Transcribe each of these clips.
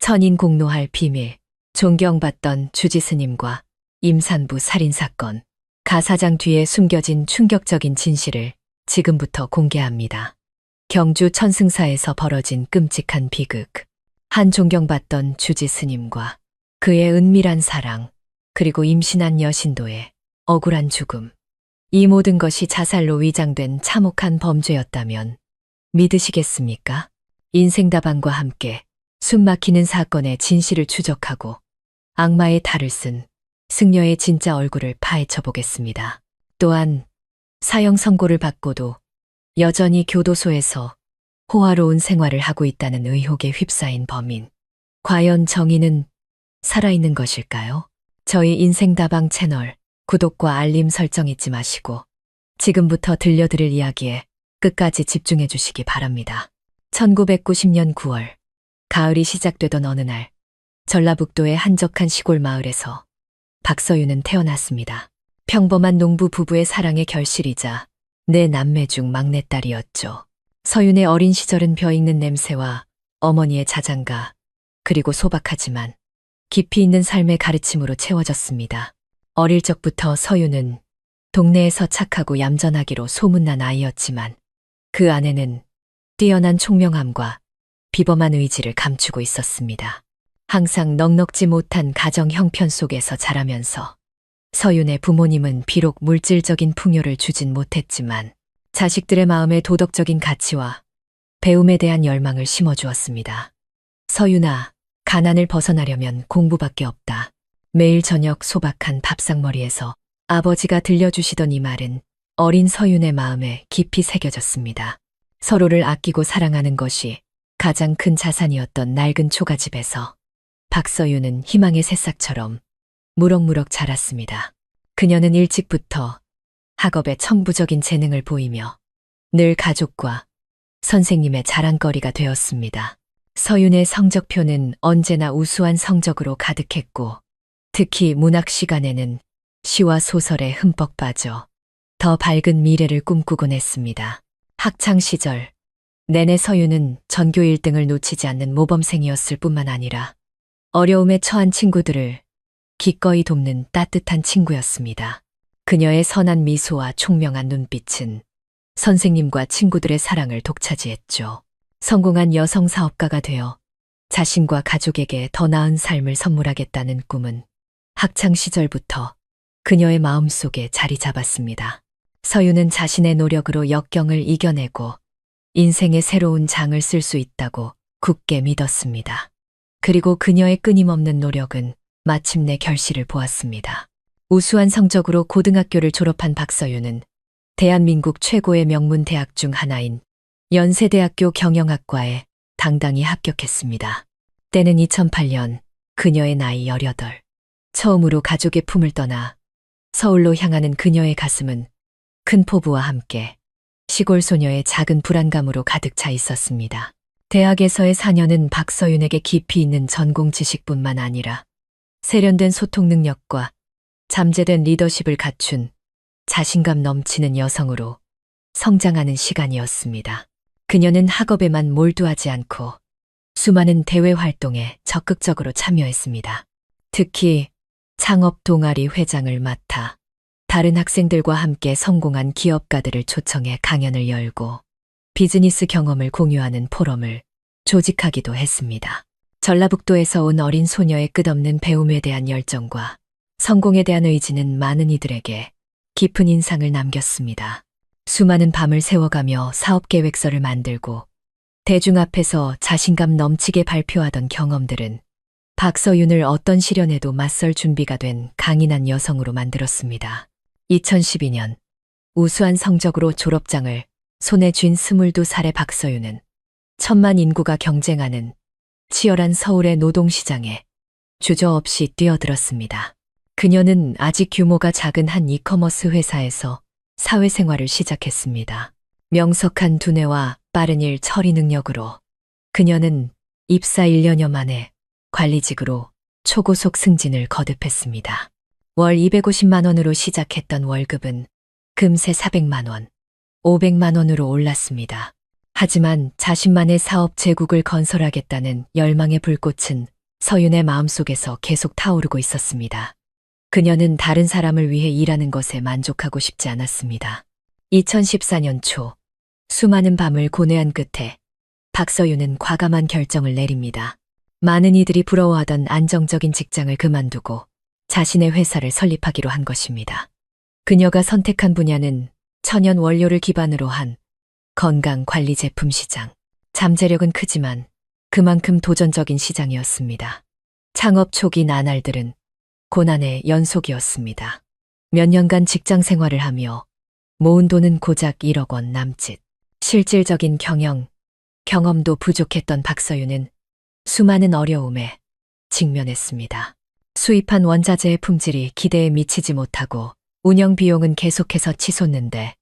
천인 공노할 비밀, 존경받던 주지스님과 임산부 살인사건, 가사장 뒤에 숨겨진 충격적인 진실을 지금부터 공개합니다. 경주 천승사에서 벌어진 끔찍한 비극, 한 존경받던 주지스님과 그의 은밀한 사랑, 그리고 임신한 여신도의 억울한 죽음. 이 모든 것이 자살로 위장된 참혹한 범죄였다면 믿으시겠습니까? 인생다방과 함께 숨막히는 사건의 진실을 추적하고 악마의 탈을 쓴 승려의 진짜 얼굴을 파헤쳐 보겠습니다. 또한 사형 선고를 받고도 여전히 교도소에서 호화로운 생활을 하고 있다는 의혹에 휩싸인 범인. 과연 정의는 살아있는 것일까요? 저희 인생다방 채널 구독과 알림 설정 잊지 마시고 지금부터 들려드릴 이야기에 끝까지 집중해 주시기 바랍니다. 1990년 9월, 가을이 시작되던 어느 날, 전라북도의 한적한 시골 마을에서 박서윤은 태어났습니다. 평범한 농부 부부의 사랑의 결실이자 네 남매 중 막내딸이었죠. 서윤의 어린 시절은 벼익는 냄새와 어머니의 자장가, 그리고 소박하지만 깊이 있는 삶의 가르침으로 채워졌습니다. 어릴 적부터 서윤은 동네에서 착하고 얌전하기로 소문난 아이였지만 그 안에는 뛰어난 총명함과 비범한 의지를 감추고 있었습니다. 항상 넉넉지 못한 가정 형편 속에서 자라면서 서윤의 부모님은 비록 물질적인 풍요를 주진 못했지만 자식들의 마음에 도덕적인 가치와 배움에 대한 열망을 심어주었습니다. 서윤아, 가난을 벗어나려면 공부밖에 없다. 매일 저녁 소박한 밥상머리에서 아버지가 들려주시던 이 말은 어린 서윤의 마음에 깊이 새겨졌습니다. 서로를 아끼고 사랑하는 것이 가장 큰 자산이었던 낡은 초가집에서 박서윤은 희망의 새싹처럼 무럭무럭 자랐습니다. 그녀는 일찍부터 학업에 천부적인 재능을 보이며 늘 가족과 선생님의 자랑거리가 되었습니다. 서윤의 성적표는 언제나 우수한 성적으로 가득했고 특히 문학 시간에는 시와 소설에 흠뻑 빠져 더 밝은 미래를 꿈꾸곤 했습니다. 학창 시절 내내 서윤은 전교 1등을 놓치지 않는 모범생이었을 뿐만 아니라 어려움에 처한 친구들을 기꺼이 돕는 따뜻한 친구였습니다. 그녀의 선한 미소와 총명한 눈빛은 선생님과 친구들의 사랑을 독차지했죠. 성공한 여성 사업가가 되어 자신과 가족에게 더 나은 삶을 선물하겠다는 꿈은 학창 시절부터 그녀의 마음속에 자리 잡았습니다. 서윤은 자신의 노력으로 역경을 이겨내고 인생의 새로운 장을 쓸 수 있다고 굳게 믿었습니다. 그리고 그녀의 끊임없는 노력은 마침내 결실을 보았습니다. 우수한 성적으로 고등학교를 졸업한 박서윤은 대한민국 최고의 명문 대학 중 하나인 연세대학교 경영학과에 당당히 합격했습니다. 때는 2008년, 그녀의 나이 18. 처음으로 가족의 품을 떠나 서울로 향하는 그녀의 가슴은 큰 포부와 함께 시골 소녀의 작은 불안감으로 가득 차 있었습니다. 대학에서의 4년은 박서윤에게 깊이 있는 전공 지식뿐만 아니라 세련된 소통 능력과 잠재된 리더십을 갖춘 자신감 넘치는 여성으로 성장하는 시간이었습니다. 그녀는 학업에만 몰두하지 않고 수많은 대외 활동에 적극적으로 참여했습니다. 특히 창업 동아리 회장을 맡아 다른 학생들과 함께 성공한 기업가들을 초청해 강연을 열고 비즈니스 경험을 공유하는 포럼을 조직하기도 했습니다. 전라북도에서 온 어린 소녀의 끝없는 배움에 대한 열정과 성공에 대한 의지는 많은 이들에게 깊은 인상을 남겼습니다. 수많은 밤을 새워가며 사업계획서를 만들고 대중 앞에서 자신감 넘치게 발표하던 경험들은 박서윤을 어떤 시련에도 맞설 준비가 된 강인한 여성으로 만들었습니다. 2012년 우수한 성적으로 졸업장을 손에 쥔 22살의 박서윤은 천만 인구가 경쟁하는 치열한 서울의 노동시장에 주저없이 뛰어들었습니다. 그녀는 아직 규모가 작은 한 이커머스 회사에서 사회생활을 시작했습니다. 명석한 두뇌와 빠른 일 처리 능력으로 그녀는 입사 1년여 만에 관리직으로 초고속 승진을 거듭했습니다. 월 250만 원으로 시작했던 월급은 금세 400만 원, 500만 원으로 올랐습니다. 하지만 자신만의 사업 제국을 건설하겠다는 열망의 불꽃은 서윤의 마음속에서 계속 타오르고 있었습니다. 그녀는 다른 사람을 위해 일하는 것에 만족하고 싶지 않았습니다. 2014년 초, 수많은 밤을 고뇌한 끝에 박서윤은 과감한 결정을 내립니다. 많은 이들이 부러워하던 안정적인 직장을 그만두고 자신의 회사를 설립하기로 한 것입니다. 그녀가 선택한 분야는 천연 원료를 기반으로 한 건강관리 제품 시장. 잠재력은 크지만 그만큼 도전적인 시장이었습니다. 창업 초기 나날들은 고난의 연속이었습니다. 몇 년간 직장 생활을 하며 모은 돈은 고작 1억 원 남짓. 실질적인 경험도 부족했던 박서윤은 수많은 어려움에 직면했습니다. 수입한 원자재의 품질이 기대에 미치지 못하고 운영 비용은 계속해서 치솟는데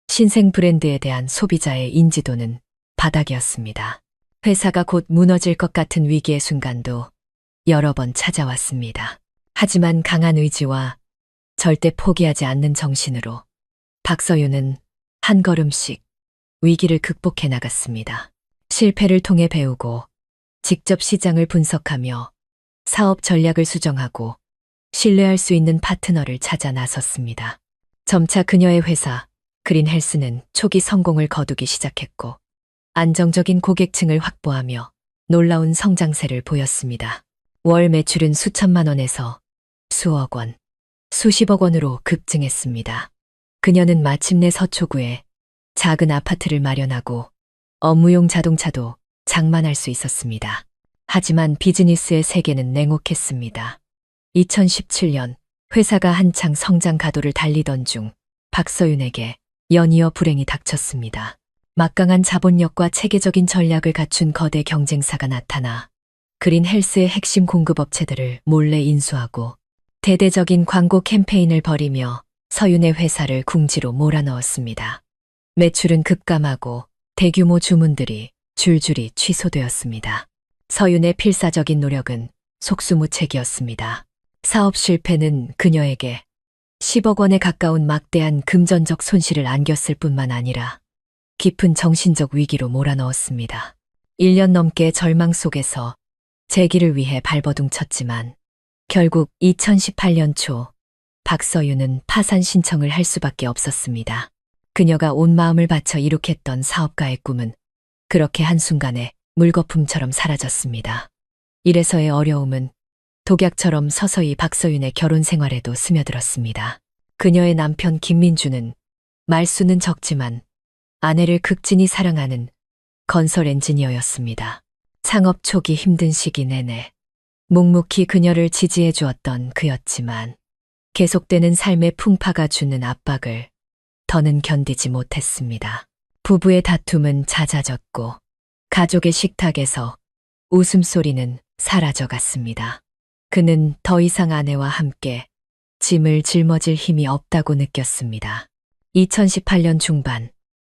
신생 브랜드에 대한 소비자의 인지도는 바닥이었습니다. 회사가 곧 무너질 것 같은 위기의 순간도 여러 번 찾아왔습니다. 하지만 강한 의지와 절대 포기하지 않는 정신으로 박서윤은 한 걸음씩 위기를 극복해 나갔습니다. 실패를 통해 배우고 직접 시장을 분석하며 사업 전략을 수정하고 신뢰할 수 있는 파트너를 찾아 나섰습니다. 점차 그녀의 회사 그린헬스는 초기 성공을 거두기 시작했고 안정적인 고객층을 확보하며 놀라운 성장세를 보였습니다. 월 매출은 수천만 원에서 수억 원, 수십억 원으로 급증했습니다. 그녀는 마침내 서초구에 작은 아파트를 마련하고 업무용 자동차도 장만할 수 있었습니다. 하지만 비즈니스의 세계는 냉혹했습니다. 2017년 회사가 한창 성장 가도를 달리던 중 박서윤에게 연이어 불행이 닥쳤습니다. 막강한 자본력과 체계적인 전략을 갖춘 거대 경쟁사가 나타나 그린 헬스의 핵심 공급업체들을 몰래 인수하고 대대적인 광고 캠페인을 벌이며 서윤의 회사를 궁지로 몰아넣었습니다. 매출은 급감하고 대규모 주문들이 줄줄이 취소되었습니다. 서윤의 필사적인 노력은 속수무책이었습니다. 사업 실패는 그녀에게 10억 원에 가까운 막대한 금전적 손실을 안겼을 뿐만 아니라 깊은 정신적 위기로 몰아넣었습니다. 1년 넘게 절망 속에서 재기를 위해 발버둥 쳤지만 결국 2018년 초 박서윤은 파산 신청을 할 수밖에 없었습니다. 그녀가 온 마음을 바쳐 이룩했던 사업가의 꿈은 그렇게 한순간에 물거품처럼 사라졌습니다. 이래서의 어려움은 독약처럼 서서히 박서윤의 결혼 생활에도 스며들었습니다. 그녀의 남편 김민주는 말수는 적지만 아내를 극진히 사랑하는 건설 엔지니어였습니다. 창업 초기 힘든 시기 내내 묵묵히 그녀를 지지해 주었던 그였지만 계속되는 삶의 풍파가 주는 압박을 더는 견디지 못했습니다. 부부의 다툼은 잦아졌고 가족의 식탁에서 웃음소리는 사라져갔습니다. 그는 더 이상 아내와 함께 짐을 짊어질 힘이 없다고 느꼈습니다. 2018년 중반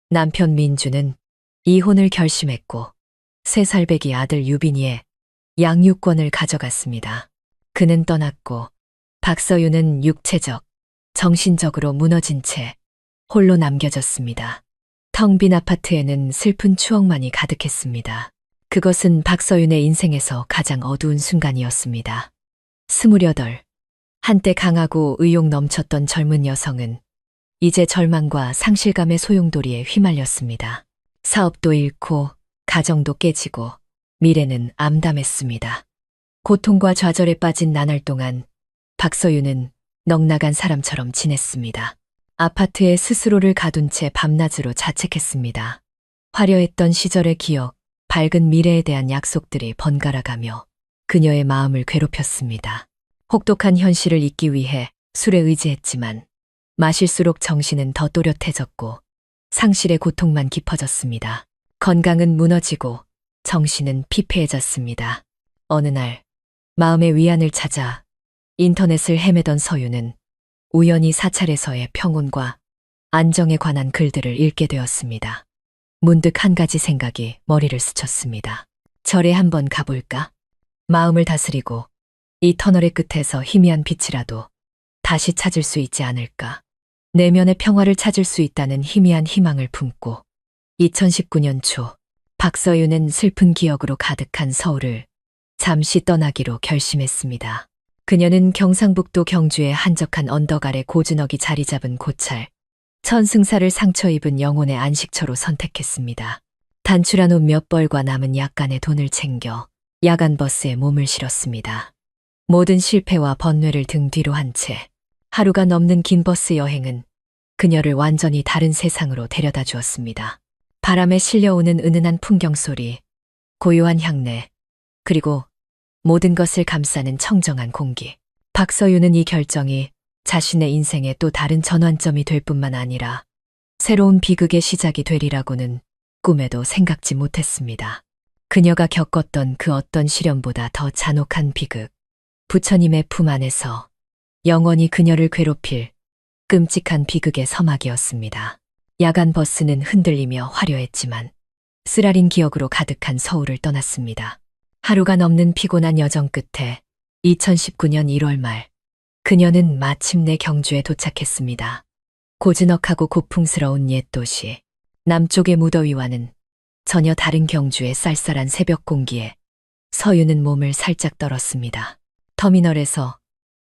남편 민주는 이혼을 결심했고 3살배기 아들 유빈이의 양육권을 가져갔습니다. 그는 떠났고 박서윤은 육체적, 정신적으로 무너진 채 홀로 남겨졌습니다. 텅 빈 아파트에는 슬픈 추억만이 가득했습니다. 그것은 박서윤의 인생에서 가장 어두운 순간이었습니다. 28, 한때 강하고 의욕 넘쳤던 젊은 여성은 이제 절망과 상실감의 소용돌이에 휘말렸습니다. 사업도 잃고 가정도 깨지고 미래는 암담했습니다. 고통과 좌절에 빠진 나날 동안 박서윤은 넉나간 사람처럼 지냈습니다. 아파트에 스스로를 가둔 채 밤낮으로 자책했습니다. 화려했던 시절의 기억, 밝은 미래에 대한 약속들이 번갈아가며 그녀의 마음을 괴롭혔습니다. 혹독한 현실을 잊기 위해 술에 의지했지만 마실수록 정신은 더 또렷해졌고 상실의 고통만 깊어졌습니다. 건강은 무너지고 정신은 피폐해졌습니다. 어느 날 마음의 위안을 찾아 인터넷을 헤매던 서윤은 우연히 사찰에서의 평온과 안정에 관한 글들을 읽게 되었습니다. 문득 한 가지 생각이 머리를 스쳤습니다. 절에 한번 가볼까? 마음을 다스리고 이 터널의 끝에서 희미한 빛이라도 다시 찾을 수 있지 않을까? 내면의 평화를 찾을 수 있다는 희미한 희망을 품고 2019년 초 박서윤은 슬픈 기억으로 가득한 서울을 잠시 떠나기로 결심했습니다. 그녀는 경상북도 경주의 한적한 언덕 아래 고즈넉이 자리 잡은 고찰, 천승사를 상처 입은 영혼의 안식처로 선택했습니다. 단출한 옷 몇 벌과 남은 약간의 돈을 챙겨 야간 버스에 몸을 실었습니다. 모든 실패와 번뇌를 등 뒤로 한 채 하루가 넘는 긴 버스 여행은 그녀를 완전히 다른 세상으로 데려다 주었습니다. 바람에 실려오는 은은한 풍경 소리, 고요한 향내, 그리고 모든 것을 감싸는 청정한 공기. 박서윤은 이 결정이 자신의 인생의 또 다른 전환점이 될 뿐만 아니라 새로운 비극의 시작이 되리라고는 꿈에도 생각지 못했습니다. 그녀가 겪었던 그 어떤 시련보다 더 잔혹한 비극, 부처님의 품 안에서 영원히 그녀를 괴롭힐 끔찍한 비극의 서막이었습니다. 야간 버스는 흔들리며 화려했지만 쓰라린 기억으로 가득한 서울을 떠났습니다. 하루가 넘는 피곤한 여정 끝에 2019년 1월 말 그녀는 마침내 경주에 도착했습니다. 고즈넉하고 고풍스러운 옛 도시, 남쪽의 무더위와는 전혀 다른 경주의 쌀쌀한 새벽 공기에 서유는 몸을 살짝 떨었습니다. 터미널에서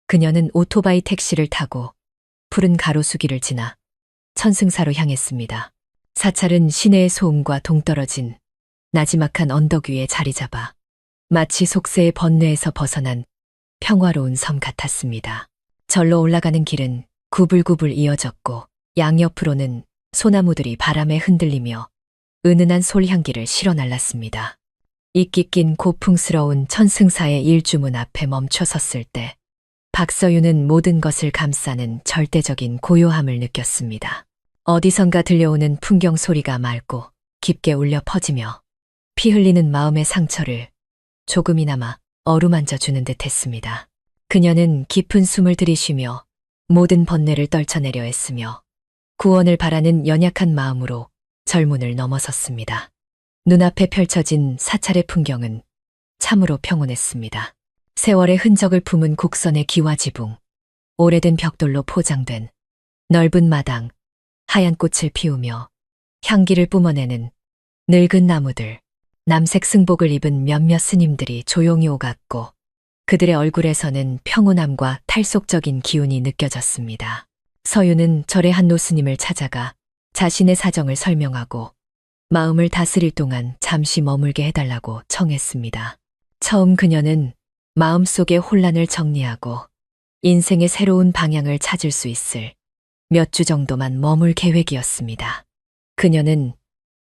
그녀는 오토바이 택시를 타고 푸른 가로수길을 지나 천승사로 향했습니다. 사찰은 시내의 소음과 동떨어진 나지막한 언덕 위에 자리 잡아 마치 속세의 번뇌에서 벗어난 평화로운 섬 같았습니다. 절로 올라가는 길은 구불구불 이어졌고 양옆으로는 소나무들이 바람에 흔들리며 은은한 솔향기를 실어날랐습니다. 이끼 낀 고풍스러운 천승사의 일주문 앞에 멈춰 섰을 때 박서윤은 모든 것을 감싸는 절대적인 고요함을 느꼈습니다. 어디선가 들려오는 풍경 소리가 맑고 깊게 울려 퍼지며 피 흘리는 마음의 상처를 조금이나마 어루만져 주는 듯 했습니다. 그녀는 깊은 숨을 들이쉬며 모든 번뇌를 떨쳐내려 했으며 구원을 바라는 연약한 마음으로 절문을 넘어섰습니다. 눈앞에 펼쳐진 사찰의 풍경은 참으로 평온했습니다. 세월의 흔적을 품은 곡선의 기와 지붕, 오래된 벽돌로 포장된 넓은 마당, 하얀 꽃을 피우며 향기를 뿜어내는 늙은 나무들, 남색 승복을 입은 몇몇 스님들이 조용히 오갔고 그들의 얼굴에서는 평온함과 탈속적인 기운이 느껴졌습니다. 서유는 절의 한 노스님을 찾아가 자신의 사정을 설명하고 마음을 다스릴 동안 잠시 머물게 해달라고 청했습니다. 처음 그녀는 마음속의 혼란을 정리하고 인생의 새로운 방향을 찾을 수 있을 몇 주 정도만 머물 계획이었습니다. 그녀는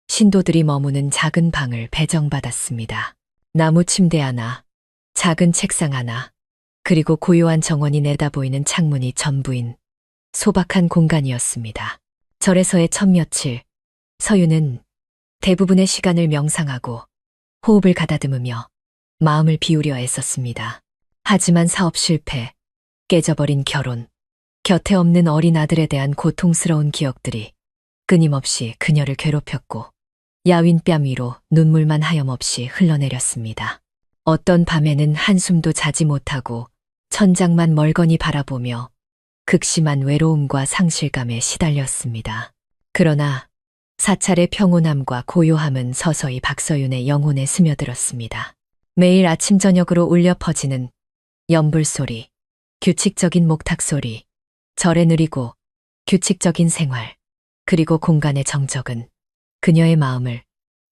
신도들이 머무는 작은 방을 배정받았습니다. 나무 침대 하나, 작은 책상 하나, 그리고 고요한 정원이 내다보이는 창문이 전부인 소박한 공간이었습니다. 절에서의 첫 며칠, 서유는 대부분의 시간을 명상하고 호흡을 가다듬으며 마음을 비우려 애썼습니다. 하지만 사업 실패, 깨져버린 결혼, 곁에 없는 어린 아들에 대한 고통스러운 기억들이 끊임없이 그녀를 괴롭혔고 야윈 뺨 위로 눈물만 하염없이 흘러내렸습니다. 어떤 밤에는 한숨도 자지 못하고 천장만 멀거니 바라보며 극심한 외로움과 상실감에 시달렸습니다. 그러나 사찰의 평온함과 고요함은 서서히 박서윤의 영혼에 스며들었습니다. 매일 아침 저녁으로 울려 퍼지는 연불소리, 규칙적인 목탁소리, 절의 느리고 규칙적인 생활, 그리고 공간의 정적은 그녀의 마음을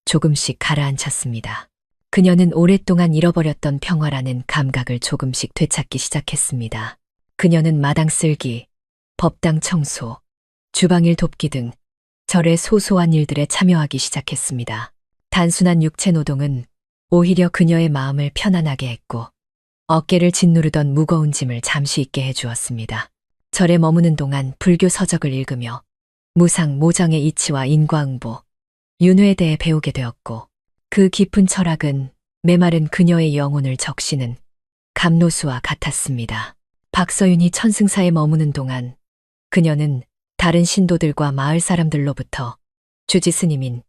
조금씩 가라앉혔습니다. 그녀는 오랫동안 잃어버렸던 평화라는 감각을 조금씩 되찾기 시작했습니다. 그녀는 마당 쓸기, 법당 청소, 주방일 돕기 등 절의 소소한 일들에 참여하기 시작했습니다. 단순한 육체 노동은 오히려 그녀의 마음을 편안하게 했고 어깨를 짓누르던 무거운 짐을 잠시 잊게 해주었습니다. 절에 머무는 동안 불교 서적을 읽으며 무상, 모정의 이치와 인과응보, 윤회에 대해 배우게 되었고 그 깊은 철학은 메마른 그녀의 영혼을 적시는 감로수와 같았습니다. 박서윤이 천승사에 머무는 동안 그녀는 다른 신도들과 마을 사람들로부터 주지 스님인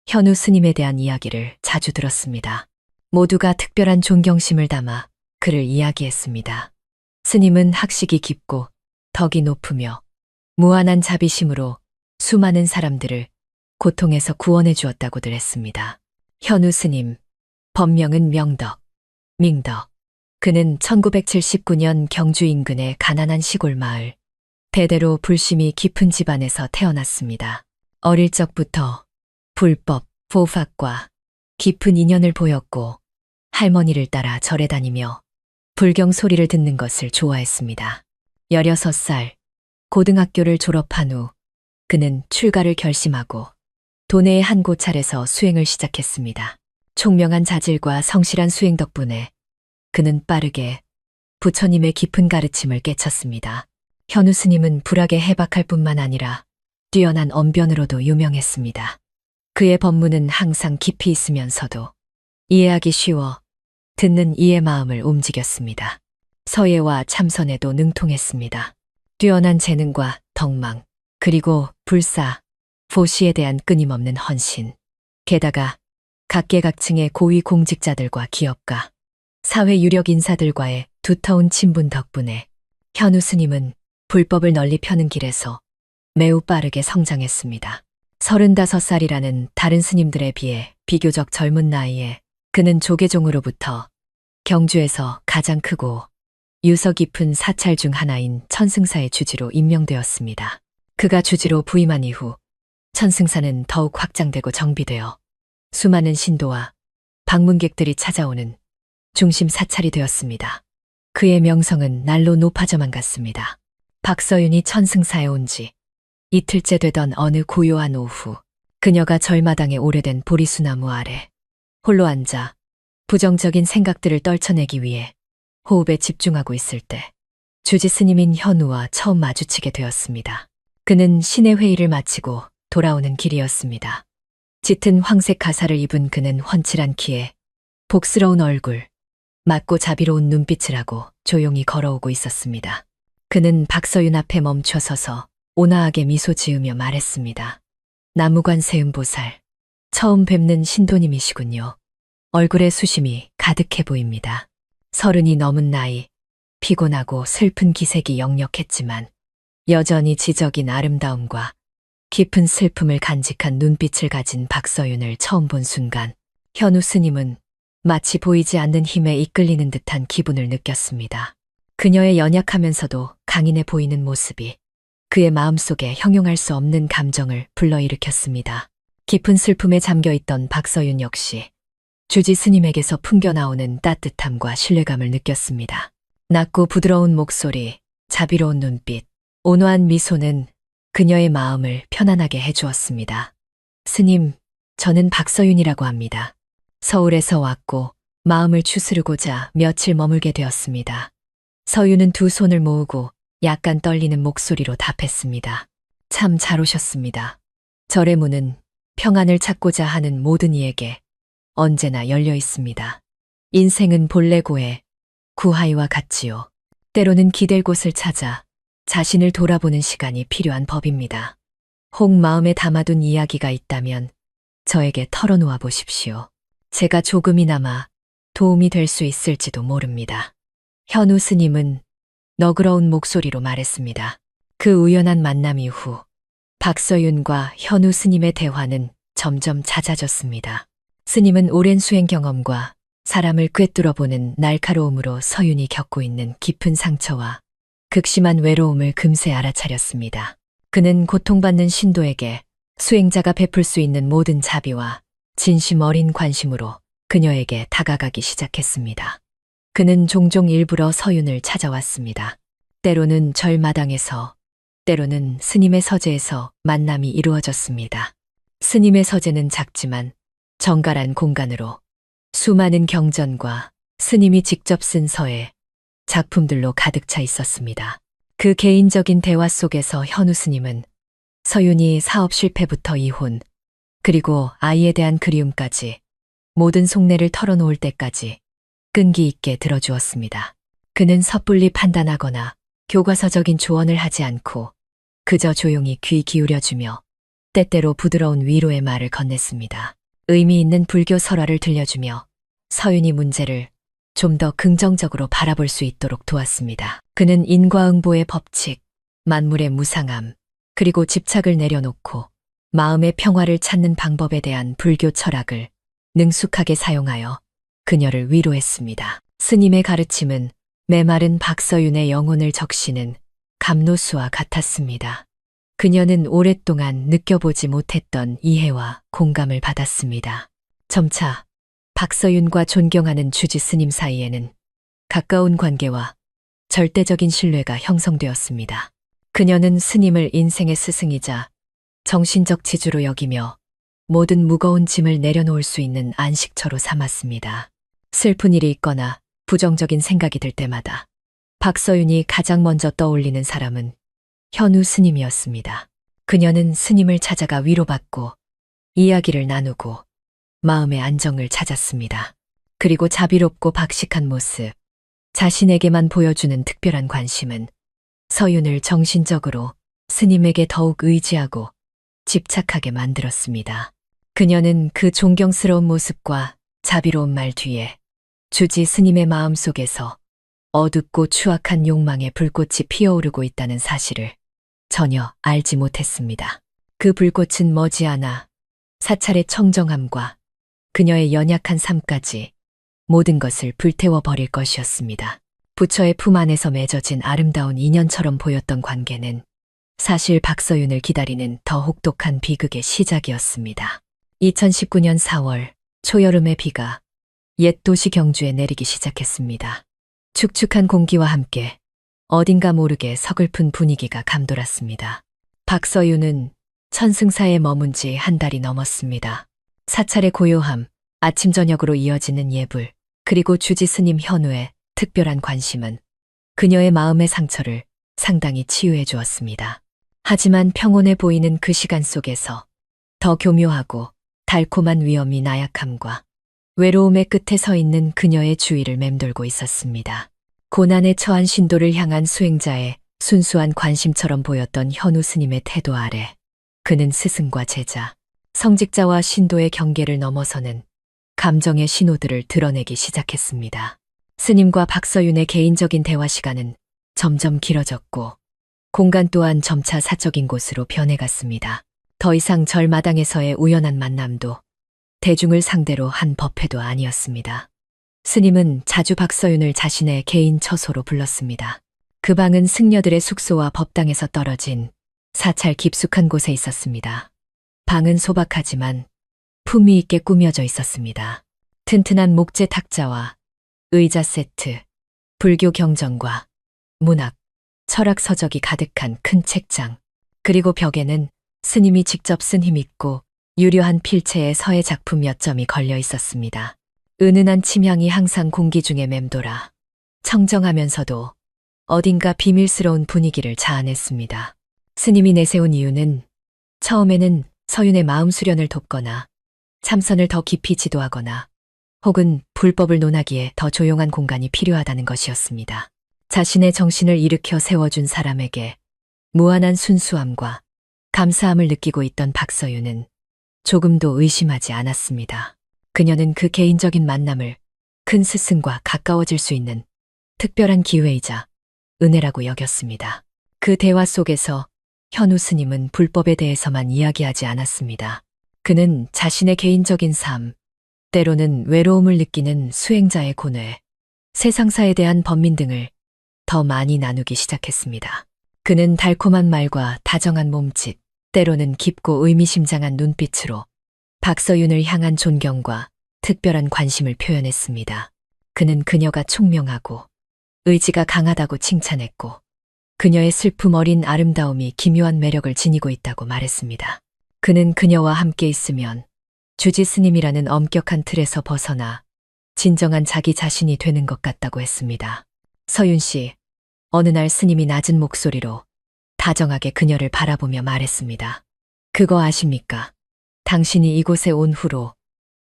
현우 스님에 대한 이야기를 자주 들었습니다. 모두가 특별한 존경심을 담아 그를 이야기했습니다. 스님은 학식이 깊고 덕이 높으며 무한한 자비심으로 수많은 사람들을 고통에서 구원해 주었다고들 했습니다. 현우 스님, 법명은 명덕, 민덕. 그는 1979년 경주 인근의 가난한 시골 마을, 대대로 불심이 깊은 집안에서 태어났습니다. 어릴 적부터 불법, 보박과 깊은 인연을 보였고 할머니를 따라 절에 다니며 불경 소리를 듣는 것을 좋아했습니다. 16살 고등학교를 졸업한 후 그는 출가를 결심하고 도내의 한 고찰에서 수행을 시작했습니다. 총명한 자질과 성실한 수행 덕분에 그는 빠르게 부처님의 깊은 가르침을 깨쳤습니다. 현우 스님은 불악에 해박할 뿐만 아니라 뛰어난 언변으로도 유명했습니다. 그의 법문은 항상 깊이 있으면서도 이해하기 쉬워 듣는 이의 마음을 움직였습니다. 서예와 참선에도 능통했습니다. 뛰어난 재능과 덕망, 그리고 불사, 보시에 대한 끊임없는 헌신, 게다가 각계각층의 고위 공직자들과 기업가, 사회 유력 인사들과의 두터운 친분 덕분에 현우 스님은 불법을 널리 펴는 길에서 매우 빠르게 성장했습니다. 35살이라는 다른 스님들에 비해 비교적 젊은 나이에 그는 조계종으로부터 경주에서 가장 크고 유서 깊은 사찰 중 하나인 천승사의 주지로 임명되었습니다. 그가 주지로 부임한 이후 천승사는 더욱 확장되고 정비되어 수많은 신도와 방문객들이 찾아오는 중심 사찰이 되었습니다. 그의 명성은 날로 높아져만 갔습니다. 박서윤이 천승사에 온 지 이틀째 되던 어느 고요한 오후, 그녀가 절마당의 오래된 보리수나무 아래 홀로 앉아 부정적인 생각들을 떨쳐내기 위해 호흡에 집중하고 있을 때 주지 스님인 현우와 처음 마주치게 되었습니다. 그는 신의 회의를 마치고 돌아오는 길이었습니다. 짙은 황색 가사를 입은 그는 훤칠한 키에 복스러운 얼굴, 맑고 자비로운 눈빛을 하고 조용히 걸어오고 있었습니다. 그는 박서윤 앞에 멈춰 서서 온화하게 미소 지으며 말했습니다. 나무관 세음보살, 처음 뵙는 신도님이시군요. 얼굴에 수심이 가득해 보입니다. 30이 넘은 나이, 피곤하고 슬픈 기색이 역력했지만 여전히 지적인 아름다움과 깊은 슬픔을 간직한 눈빛을 가진 박서윤을 처음 본 순간 현우 스님은 마치 보이지 않는 힘에 이끌리는 듯한 기분을 느꼈습니다. 그녀의 연약하면서도 강인해 보이는 모습이 그의 마음속에 형용할 수 없는 감정을 불러일으켰습니다. 깊은 슬픔에 잠겨있던 박서윤 역시 주지 스님에게서 풍겨나오는 따뜻함과 신뢰감을 느꼈습니다. 낮고 부드러운 목소리, 자비로운 눈빛, 온화한 미소는 그녀의 마음을 편안하게 해주었습니다. 스님, 저는 박서윤이라고 합니다. 서울에서 왔고 마음을 추스르고자 며칠 머물게 되었습니다. 서윤은 두 손을 모으고 약간 떨리는 목소리로 답했습니다. 참 잘 오셨습니다. 절의 문은 평안을 찾고자 하는 모든 이에게 언제나 열려 있습니다. 인생은 본래 고해, 구하이와 같지요. 때로는 기댈 곳을 찾아 자신을 돌아보는 시간이 필요한 법입니다. 혹 마음에 담아둔 이야기가 있다면 저에게 털어놓아 보십시오. 제가 조금이나마 도움이 될 수 있을지도 모릅니다. 현우 스님은 너그러운 목소리로 말했습니다. 그 우연한 만남 이후 박서윤과 현우 스님의 대화는 점점 잦아졌습니다. 스님은 오랜 수행 경험과 사람을 꿰뚫어보는 날카로움으로 서윤이 겪고 있는 깊은 상처와 극심한 외로움을 금세 알아차렸습니다. 그는 고통받는 신도에게 수행자가 베풀 수 있는 모든 자비와 진심 어린 관심으로 그녀에게 다가가기 시작했습니다. 그는 종종 일부러 서윤을 찾아왔습니다. 때로는 절마당에서, 때로는 스님의 서재에서 만남이 이루어졌습니다. 스님의 서재는 작지만 정갈한 공간으로 수많은 경전과 스님이 직접 쓴 서예, 작품들로 가득 차 있었습니다. 그 개인적인 대화 속에서 현우 스님은 서윤이 사업 실패부터 이혼, 그리고 아이에 대한 그리움까지 모든 속내를 털어놓을 때까지 끈기 있게 들어주었습니다. 그는 섣불리 판단하거나 교과서적인 조언을 하지 않고 그저 조용히 귀 기울여주며 때때로 부드러운 위로의 말을 건넸습니다. 의미 있는 불교 설화를 들려주며 서윤이 문제를 좀 더 긍정적으로 바라볼 수 있도록 도왔습니다. 그는 인과응보의 법칙, 만물의 무상함, 그리고 집착을 내려놓고 마음의 평화를 찾는 방법에 대한 불교 철학을 능숙하게 사용하여 그녀를 위로했습니다. 스님의 가르침은 메마른 박서윤의 영혼을 적시는 감로수와 같았습니다. 그녀는 오랫동안 느껴보지 못했던 이해와 공감을 받았습니다. 점차 박서윤과 존경하는 주지 스님 사이에는 가까운 관계와 절대적인 신뢰가 형성되었습니다. 그녀는 스님을 인생의 스승이자 정신적 지주로 여기며 모든 무거운 짐을 내려놓을 수 있는 안식처로 삼았습니다. 슬픈 일이 있거나 부정적인 생각이 들 때마다 박서윤이 가장 먼저 떠올리는 사람은 현우 스님이었습니다. 그녀는 스님을 찾아가 위로받고 이야기를 나누고 마음의 안정을 찾았습니다. 그리고 자비롭고 박식한 모습, 자신에게만 보여주는 특별한 관심은 서윤을 정신적으로 스님에게 더욱 의지하고 집착하게 만들었습니다. 그녀는 그 존경스러운 모습과 자비로운 말 뒤에 주지 스님의 마음속에서 어둡고 추악한 욕망의 불꽃이 피어오르고 있다는 사실을 전혀 알지 못했습니다. 그 불꽃은 머지않아 사찰의 청정함과 그녀의 연약한 삶까지 모든 것을 불태워 버릴 것이었습니다. 부처의 품 안에서 맺어진 아름다운 인연처럼 보였던 관계는 사실 박서윤을 기다리는 더 혹독한 비극의 시작이었습니다. 2019년 4월 초여름의 비가 옛 도시 경주에 내리기 시작했습니다. 축축한 공기와 함께 어딘가 모르게 서글픈 분위기가 감돌았습니다. 박서윤은 천승사에 머문 지 한 달이 넘었습니다. 사찰의 고요함, 아침 저녁으로 이어지는 예불, 그리고 주지 스님 현우의 특별한 관심은 그녀의 마음의 상처를 상당히 치유해 주었습니다. 하지만 평온해 보이는 그 시간 속에서 더 교묘하고 달콤한 위험이 나약함과 외로움의 끝에 서 있는 그녀의 주위를 맴돌고 있었습니다. 고난에 처한 신도를 향한 수행자의 순수한 관심처럼 보였던 현우 스님의 태도 아래 그는 스승과 제자, 성직자와 신도의 경계를 넘어서는 감정의 신호들을 드러내기 시작했습니다. 스님과 박서윤의 개인적인 대화 시간은 점점 길어졌고 공간 또한 점차 사적인 곳으로 변해갔습니다. 더 이상 절마당에서의 우연한 만남도 대중을 상대로 한 법회도 아니었습니다. 스님은 자주 박서윤을 자신의 개인 처소로 불렀습니다. 그 방은 승려들의 숙소와 법당에서 떨어진 사찰 깊숙한 곳에 있었습니다. 방은 소박하지만 품위 있게 꾸며져 있었습니다. 튼튼한 목재 탁자와 의자 세트, 불교 경전과 문학, 철학 서적이 가득한 큰 책장, 그리고 벽에는 스님이 직접 쓴 힘있고 유려한 필체의 서예 작품 몇 점이 걸려 있었습니다. 은은한 침향이 항상 공기 중에 맴돌아 청정하면서도 어딘가 비밀스러운 분위기를 자아냈습니다. 스님이 내세운 이유는 처음에는 서윤의 마음 수련을 돕거나 참선을 더 깊이 지도하거나 혹은 불법을 논하기에 더 조용한 공간이 필요하다는 것이었습니다. 자신의 정신을 일으켜 세워준 사람에게 무한한 순수함과 감사함을 느끼고 있던 박서윤은 조금도 의심하지 않았습니다. 그녀는 그 개인적인 만남을 큰 스승과 가까워질 수 있는 특별한 기회이자 은혜라고 여겼습니다. 그 대화 속에서 현우 스님은 불법에 대해서만 이야기하지 않았습니다. 그는 자신의 개인적인 삶, 때로는 외로움을 느끼는 수행자의 고뇌, 세상사에 대한 번민 등을 더 많이 나누기 시작했습니다. 그는 달콤한 말과 다정한 몸짓, 때로는 깊고 의미심장한 눈빛으로 박서윤을 향한 존경과 특별한 관심을 표현했습니다. 그는 그녀가 총명하고 의지가 강하다고 칭찬했고 그녀의 슬픔 어린 아름다움이 기묘한 매력을 지니고 있다고 말했습니다. 그는 그녀와 함께 있으면 주지 스님이라는 엄격한 틀에서 벗어나 진정한 자기 자신이 되는 것 같다고 했습니다. 서윤 씨, 어느 날 스님이 낮은 목소리로 다정하게 그녀를 바라보며 말했습니다. 그거 아십니까? 당신이 이곳에 온 후로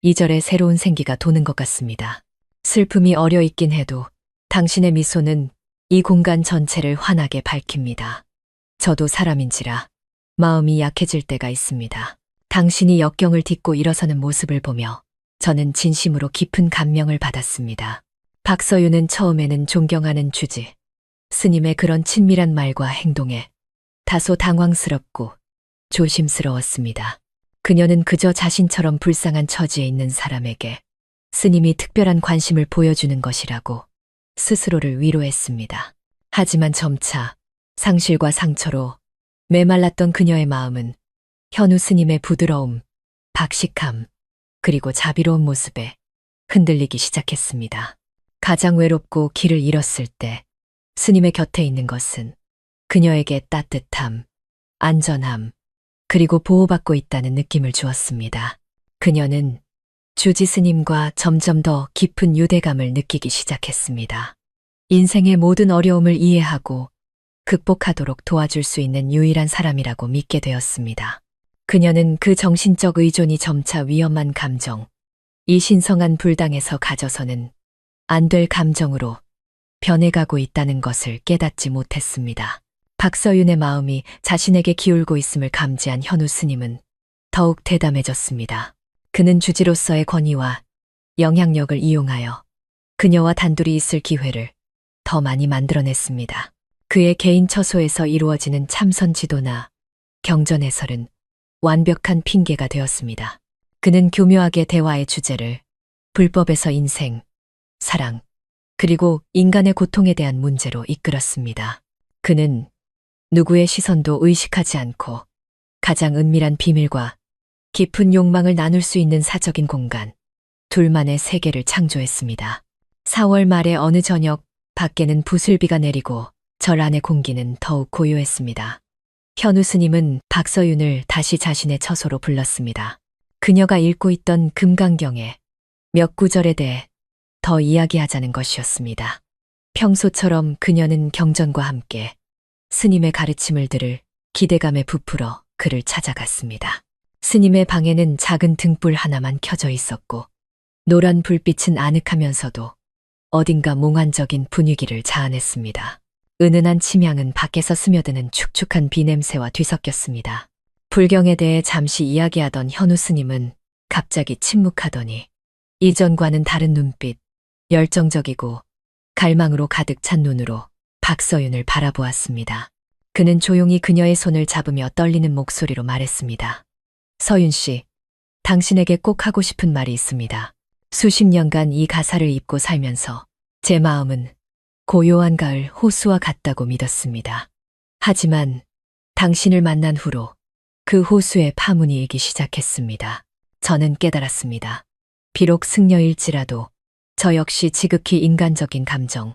이절에 새로운 생기가 도는 것 같습니다. 슬픔이 어려 있긴 해도 당신의 미소는 이 공간 전체를 환하게 밝힙니다. 저도 사람인지라 마음이 약해질 때가 있습니다. 당신이 역경을 딛고 일어서는 모습을 보며 저는 진심으로 깊은 감명을 받았습니다. 박서윤은 처음에는 존경하는 주지 스님의 그런 친밀한 말과 행동에 다소 당황스럽고 조심스러웠습니다. 그녀는 그저 자신처럼 불쌍한 처지에 있는 사람에게 스님이 특별한 관심을 보여주는 것이라고 스스로를 위로했습니다. 하지만 점차 상실과 상처로 메말랐던 그녀의 마음은 현우 스님의 부드러움, 박식함, 그리고 자비로운 모습에 흔들리기 시작했습니다. 가장 외롭고 길을 잃었을 때 스님의 곁에 있는 것은 그녀에게 따뜻함, 안전함, 그리고 보호받고 있다는 느낌을 주었습니다. 그녀는 주지 스님과 점점 더 깊은 유대감을 느끼기 시작했습니다. 인생의 모든 어려움을 이해하고 극복하도록 도와줄 수 있는 유일한 사람이라고 믿게 되었습니다. 그녀는 그 정신적 의존이 점차 위험한 감정, 이 신성한 불당에서 가져서는 안 될 감정으로 변해가고 있다는 것을 깨닫지 못했습니다. 박서윤의 마음이 자신에게 기울고 있음을 감지한 현우 스님은 더욱 대담해졌습니다. 그는 주지로서의 권위와 영향력을 이용하여 그녀와 단둘이 있을 기회를 더 많이 만들어냈습니다. 그의 개인 처소에서 이루어지는 참선 지도나 경전 해설은 완벽한 핑계가 되었습니다. 그는 교묘하게 대화의 주제를 불법에서 인생, 사랑, 그리고 인간의 고통에 대한 문제로 이끌었습니다. 그는 누구의 시선도 의식하지 않고 가장 은밀한 비밀과 깊은 욕망을 나눌 수 있는 사적인 공간, 둘만의 세계를 창조했습니다. 4월 말의 어느 저녁, 밖에는 부슬비가 내리고 절 안의 공기는 더욱 고요했습니다. 현우 스님은 박서윤을 다시 자신의 처소로 불렀습니다. 그녀가 읽고 있던 금강경의 몇 구절에 대해 더 이야기하자는 것이었습니다. 평소처럼 그녀는 경전과 함께 스님의 가르침을 들을 기대감에 부풀어 그를 찾아갔습니다. 스님의 방에는 작은 등불 하나만 켜져 있었고 노란 불빛은 아늑하면서도 어딘가 몽환적인 분위기를 자아냈습니다. 은은한 침향은 밖에서 스며드는 축축한 비냄새와 뒤섞였습니다. 불경에 대해 잠시 이야기하던 현우 스님은 갑자기 침묵하더니 이전과는 다른 눈빛, 열정적이고 갈망으로 가득 찬 눈으로 박서윤을 바라보았습니다. 그는 조용히 그녀의 손을 잡으며 떨리는 목소리로 말했습니다. 서윤 씨, 당신에게 꼭 하고 싶은 말이 있습니다. 수십 년간 이 가사를 입고 살면서 제 마음은 고요한 가을 호수와 같다고 믿었습니다. 하지만 당신을 만난 후로 그 호수에 파문이 일기 시작했습니다. 저는 깨달았습니다. 비록 승려일지라도 저 역시 지극히 인간적인 감정,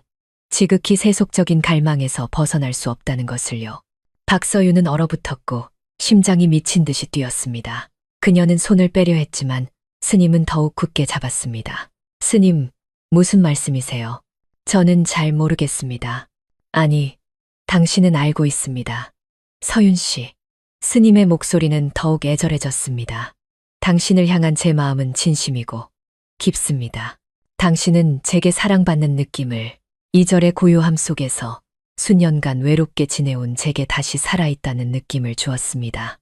지극히 세속적인 갈망에서 벗어날 수 없다는 것을요. 박서윤은 얼어붙었고 심장이 미친 듯이 뛰었습니다. 그녀는 손을 빼려 했지만 스님은 더욱 굳게 잡았습니다. 스님, 무슨 말씀이세요? 저는 잘 모르겠습니다. 아니, 당신은 알고 있습니다. 서윤 씨, 스님의 목소리는 더욱 애절해졌습니다. 당신을 향한 제 마음은 진심이고 깊습니다. 당신은 제게 사랑받는 느낌을 이절의 고요함 속에서 수년간 외롭게 지내온 제게 다시 살아있다는 느낌을 주었습니다.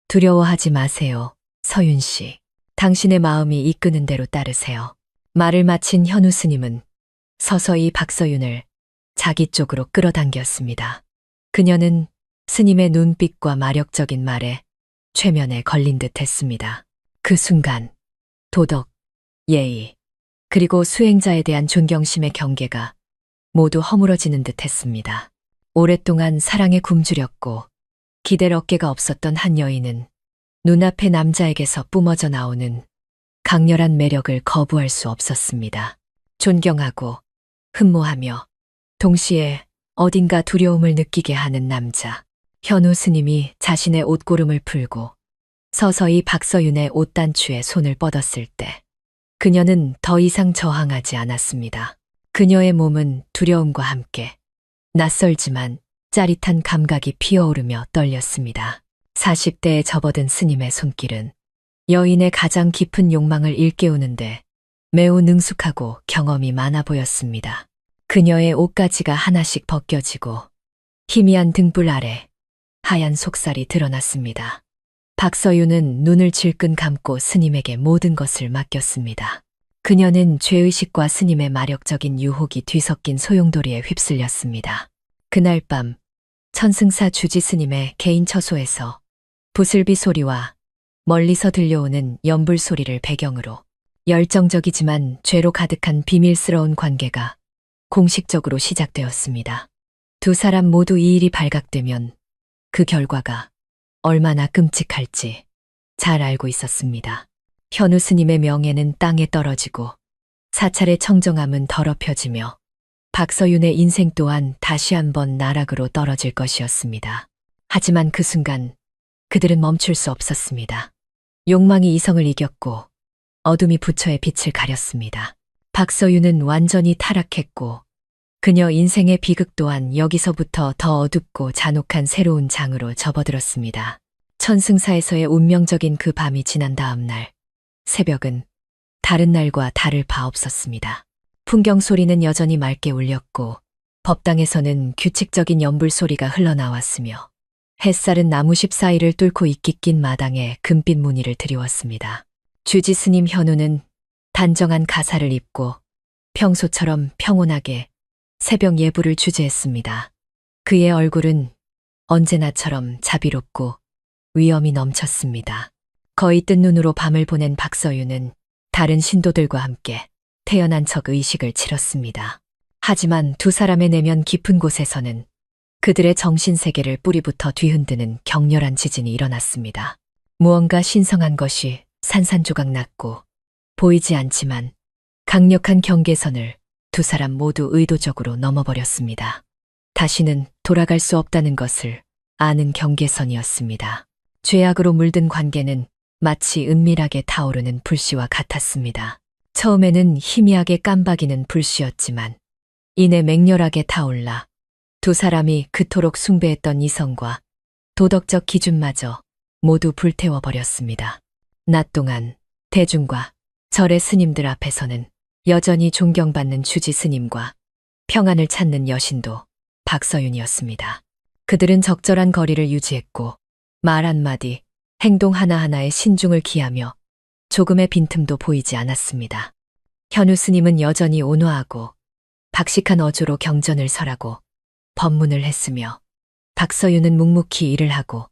두려워하지 마세요, 서윤 씨. 당신의 마음이 이끄는 대로 따르세요. 말을 마친 현우 스님은 서서히 박서윤을 자기 쪽으로 끌어당겼습니다. 그녀는 스님의 눈빛과 마력적인 말에 최면에 걸린 듯 했습니다. 그 순간 도덕, 예의, 그리고 수행자에 대한 존경심의 경계가 모두 허물어지는 듯 했습니다. 오랫동안 사랑에 굶주렸고 기댈 어깨가 없었던 한 여인은 눈앞의 남자에게서 뿜어져 나오는 강렬한 매력을 거부할 수 없었습니다. 존경하고 흠모하며 동시에 어딘가 두려움을 느끼게 하는 남자. 현우 스님이 자신의 옷고름을 풀고 서서히 박서윤의 옷단추에 손을 뻗었을 때 그녀는 더 이상 저항하지 않았습니다. 그녀의 몸은 두려움과 함께 낯설지만 짜릿한 감각이 피어오르며 떨렸습니다. 40대에 접어든 스님의 손길은 여인의 가장 깊은 욕망을 일깨우는데 매우 능숙하고 경험이 많아 보였습니다. 그녀의 옷가지가 하나씩 벗겨지고 희미한 등불 아래 하얀 속살이 드러났습니다. 박서윤은 눈을 질끈 감고 스님에게 모든 것을 맡겼습니다. 그녀는 죄의식과 스님의 마력적인 유혹이 뒤섞인 소용돌이에 휩쓸렸습니다. 그날 밤 천승사 주지 스님의 개인 처소에서 부슬비 소리와 멀리서 들려오는 연불 소리를 배경으로 열정적이지만 죄로 가득한 비밀스러운 관계가 공식적으로 시작되었습니다. 두 사람 모두 이 일이 발각되면 그 결과가 얼마나 끔찍할지 잘 알고 있었습니다. 현우 스님의 명예는 땅에 떨어지고 사찰의 청정함은 더럽혀지며 박서윤의 인생 또한 다시 한번 나락으로 떨어질 것이었습니다. 하지만 그 순간 그들은 멈출 수 없었습니다. 욕망이 이성을 이겼고 어둠이 부처의 빛을 가렸습니다. 박서윤은 완전히 타락했고 그녀 인생의 비극 또한 여기서부터 더 어둡고 잔혹한 새로운 장으로 접어들었습니다. 천승사에서의 운명적인 그 밤이 지난 다음 날, 새벽은 다른 날과 다를 바 없었습니다. 풍경 소리는 여전히 맑게 울렸고 법당에서는 규칙적인 연불 소리가 흘러나왔으며 햇살은 나무십 사이를 뚫고 이끼 낀 마당에 금빛 무늬를 드리웠습니다. 주지 스님 현우는 단정한 가사를 입고 평소처럼 평온하게 새벽 예불을 주재했습니다. 그의 얼굴은 언제나처럼 자비롭고 위엄이 넘쳤습니다. 거의 뜬 눈으로 밤을 보낸 박서윤은 다른 신도들과 함께 태연한 척 의식을 치렀습니다. 하지만 두 사람의 내면 깊은 곳에서는 그들의 정신세계를 뿌리부터 뒤흔드는 격렬한 지진이 일어났습니다. 무언가 신성한 것이 산산조각 났고 보이지 않지만 강력한 경계선을 두 사람 모두 의도적으로 넘어버렸습니다. 다시는 돌아갈 수 없다는 것을 아는 경계선이었습니다. 죄악으로 물든 관계는 마치 은밀하게 타오르는 불씨와 같았습니다. 처음에는 희미하게 깜박이는 불씨였지만 이내 맹렬하게 타올라 두 사람이 그토록 숭배했던 이성과 도덕적 기준마저 모두 불태워버렸습니다. 낮 동안 대중과 절의 스님들 앞에서는 여전히 존경받는 주지 스님과 평안을 찾는 여신도 박서윤이었습니다. 그들은 적절한 거리를 유지했고 말 한마디, 행동 하나하나에 신중을 기하며 조금의 빈틈도 보이지 않았습니다. 현우 스님은 여전히 온화하고 박식한 어조로 경전을 설하고 법문을 했으며 박서윤은 묵묵히 일을 하고